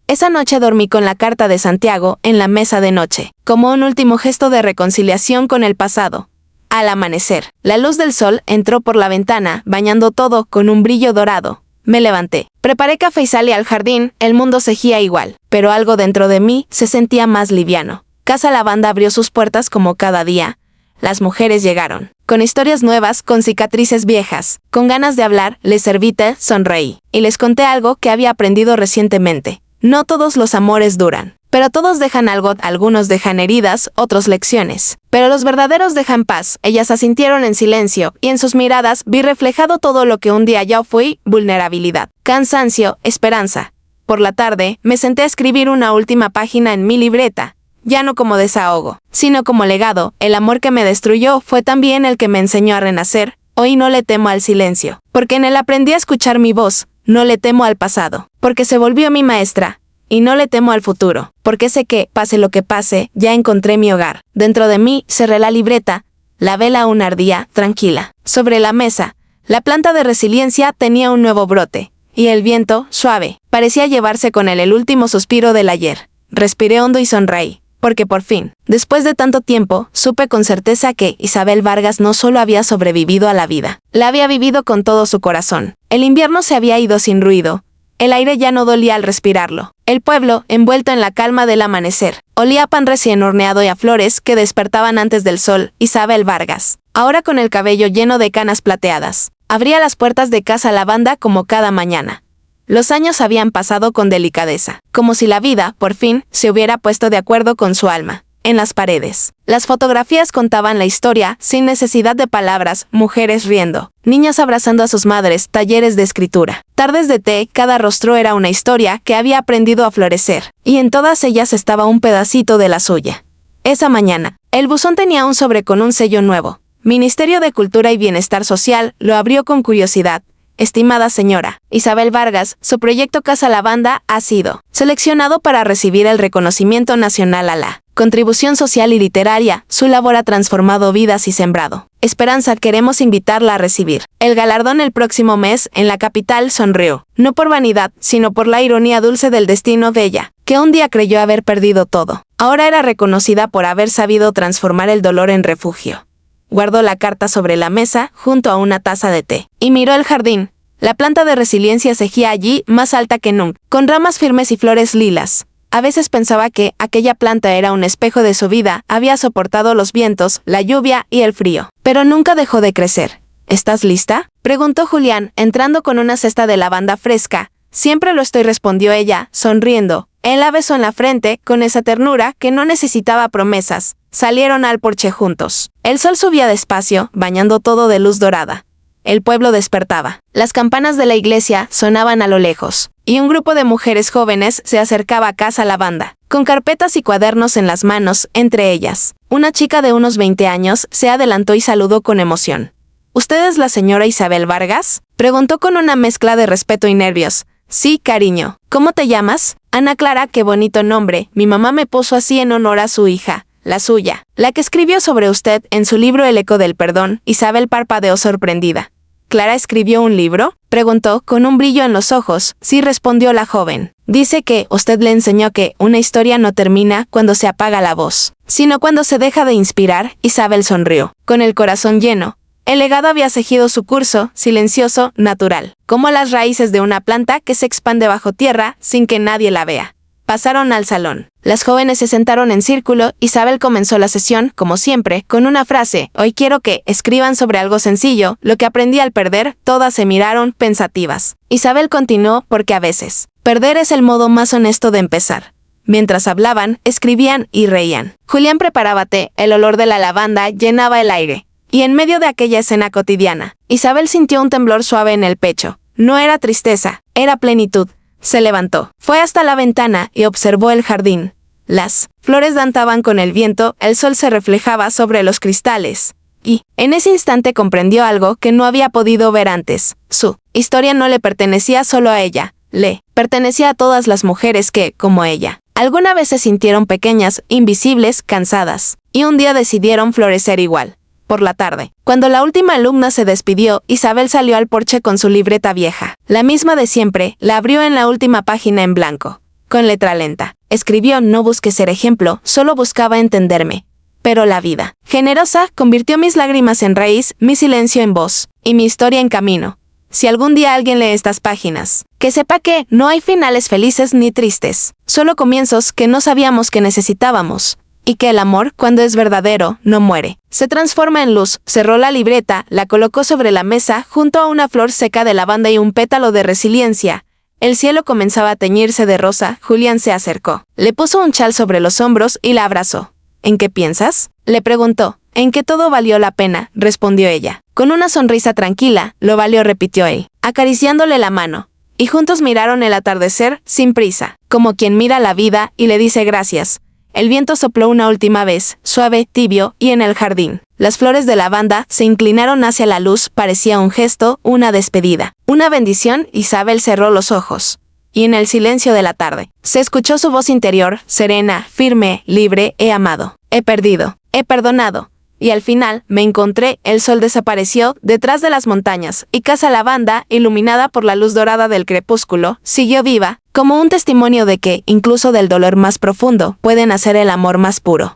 Esa noche dormí con la carta de Santiago en la mesa de noche, como un último gesto de reconciliación con el pasado. Al amanecer, la luz del sol entró por la ventana, bañando todo con un brillo dorado. Me levanté, preparé café y salí al jardín. El mundo seguía igual, pero algo dentro de mí se sentía más liviano. Casa Lavanda abrió sus puertas como cada día. Las mujeres llegaron, con historias nuevas, con cicatrices viejas, con ganas de hablar. Les serví té, sonreí, y les conté algo que había aprendido recientemente. No todos los amores duran, pero todos dejan algo. Algunos dejan heridas, otros lecciones, pero los verdaderos dejan paz. Ellas asintieron en silencio, y en sus miradas vi reflejado todo lo que un día yo fui: vulnerabilidad, cansancio, esperanza. Por la tarde, me senté a escribir una última página en mi libreta. Ya no como desahogo, sino como legado. El amor que me destruyó fue también el que me enseñó a renacer. Hoy no le temo al silencio, porque en él aprendí a escuchar mi voz. No le temo al pasado, porque se volvió mi maestra. Y no le temo al futuro, porque sé que, pase lo que pase, ya encontré mi hogar. Dentro de mí, cerré la libreta. La vela aún ardía, tranquila. Sobre la mesa, la planta de resiliencia tenía un nuevo brote. Y el viento, suave, parecía llevarse con él el último suspiro del ayer. Respiré hondo y sonreí. Porque por fin, después de tanto tiempo, supe con certeza que Isabel Vargas no solo había sobrevivido a la vida, la había vivido con todo su corazón. El invierno se había ido sin ruido. El aire ya no dolía al respirarlo. El pueblo, envuelto en la calma del amanecer, olía a pan recién horneado y a flores que despertaban antes del sol. Isabel Vargas, ahora con el cabello lleno de canas plateadas, abría las puertas de Casa Lavanda como cada mañana. Los años habían pasado con delicadeza, como si la vida, por fin, se hubiera puesto de acuerdo con su alma. En las paredes, las fotografías contaban la historia, sin necesidad de palabras: mujeres riendo, niñas abrazando a sus madres, talleres de escritura, tardes de té. Cada rostro era una historia que había aprendido a florecer, y en todas ellas estaba un pedacito de la suya. Esa mañana, el buzón tenía un sobre con un sello nuevo. Ministerio de Cultura y Bienestar Social. Lo abrió con curiosidad. Estimada señora Isabel Vargas, su proyecto Casa Lavanda ha sido seleccionado para recibir el reconocimiento nacional a la contribución social y literaria, su labor ha transformado vidas y sembrado esperanza. Queremos invitarla a recibir el galardón el próximo mes en la capital. Sonrió, no por vanidad, sino por la ironía dulce del destino de ella, que un día creyó haber perdido todo. Ahora era reconocida por haber sabido transformar el dolor en refugio. Guardó la carta sobre la mesa, junto a una taza de té, y miró el jardín. La planta de resiliencia seguía allí, más alta que nunca, con ramas firmes y flores lilas. A veces pensaba que aquella planta era un espejo de su vida, había soportado los vientos, la lluvia y el frío, pero nunca dejó de crecer. ¿Estás lista?, preguntó Julián, entrando con una cesta de lavanda fresca. Siempre lo estoy, respondió ella, sonriendo. Él la besó en la frente, con esa ternura que no necesitaba promesas. Salieron al porche juntos. El sol subía despacio, bañando todo de luz dorada. El pueblo despertaba. Las campanas de la iglesia sonaban a lo lejos, y un grupo de mujeres jóvenes se acercaba a Casa Lavanda, con carpetas y cuadernos en las manos. Entre ellas, una chica de unos 20 años se adelantó y saludó con emoción. ¿Usted es la señora Isabel Vargas?, preguntó con una mezcla de respeto y nervios. Sí, cariño. ¿Cómo te llamas? Ana Clara. Qué bonito nombre. Mi mamá me puso así en honor a su hija, la suya, la que escribió sobre usted en su libro El eco del perdón. Isabel parpadeó sorprendida. ¿Clara escribió un libro?, preguntó con un brillo en los ojos. Sí, respondió la joven. Dice que usted le enseñó que una historia no termina cuando se apaga la voz, sino cuando se deja de inspirar. Isabel sonrió, con el corazón lleno. El legado había seguido su curso, silencioso, natural, como las raíces de una planta que se expande bajo tierra sin que nadie la vea. Pasaron al salón. Las jóvenes se sentaron en círculo. Isabel comenzó la sesión, como siempre, con una frase. Hoy quiero que escriban sobre algo sencillo, lo que aprendí al perder. Todas se miraron, pensativas. Isabel continuó, porque a veces, perder es el modo más honesto de empezar. Mientras hablaban, escribían y reían. Julián preparaba té, el olor de la lavanda llenaba el aire. Y en medio de aquella escena cotidiana, Isabel sintió un temblor suave en el pecho. No era tristeza, era plenitud. Se levantó, fue hasta la ventana y observó el jardín. Las flores danzaban con el viento, el sol se reflejaba sobre los cristales. Y, en ese instante comprendió algo que no había podido ver antes. Su historia no le pertenecía solo a ella, le pertenecía a todas las mujeres que, como ella, alguna vez se sintieron pequeñas, invisibles, cansadas, y un día decidieron florecer igual. Por la tarde, cuando la última alumna se despidió, Isabel salió al porche con su libreta vieja, la misma de siempre. La abrió en la última página en blanco. Con letra lenta, escribió: no busqué ser ejemplo, solo buscaba entenderme. Pero la vida, generosa, convirtió mis lágrimas en raíz, mi silencio en voz, y mi historia en camino. Si algún día alguien lee estas páginas, que sepa que no hay finales felices ni tristes, solo comienzos que no sabíamos que necesitábamos. Y que el amor, cuando es verdadero, no muere. Se transforma en luz. Cerró la libreta, la colocó sobre la mesa, junto a una flor seca de lavanda y un pétalo de resiliencia. El cielo comenzaba a teñirse de rosa. Julián se acercó. Le puso un chal sobre los hombros y la abrazó. ¿En qué piensas?, le preguntó. En que todo valió la pena, respondió ella. Con una sonrisa tranquila. Lo valió, repitió él, acariciándole la mano. Y juntos miraron el atardecer, sin prisa, como quien mira la vida y le dice gracias. El viento sopló una última vez, suave, tibio, y en el jardín, las flores de lavanda se inclinaron hacia la luz. Parecía un gesto, una despedida, una bendición. Isabel cerró los ojos. Y en el silencio de la tarde, se escuchó su voz interior, serena, firme, libre. He amado, he perdido, he perdonado. Y al final, me encontré. El sol desapareció detrás de las montañas, y Casa Lavanda, iluminada por la luz dorada del crepúsculo, siguió viva, como un testimonio de que, incluso del dolor más profundo, puede nacer el amor más puro.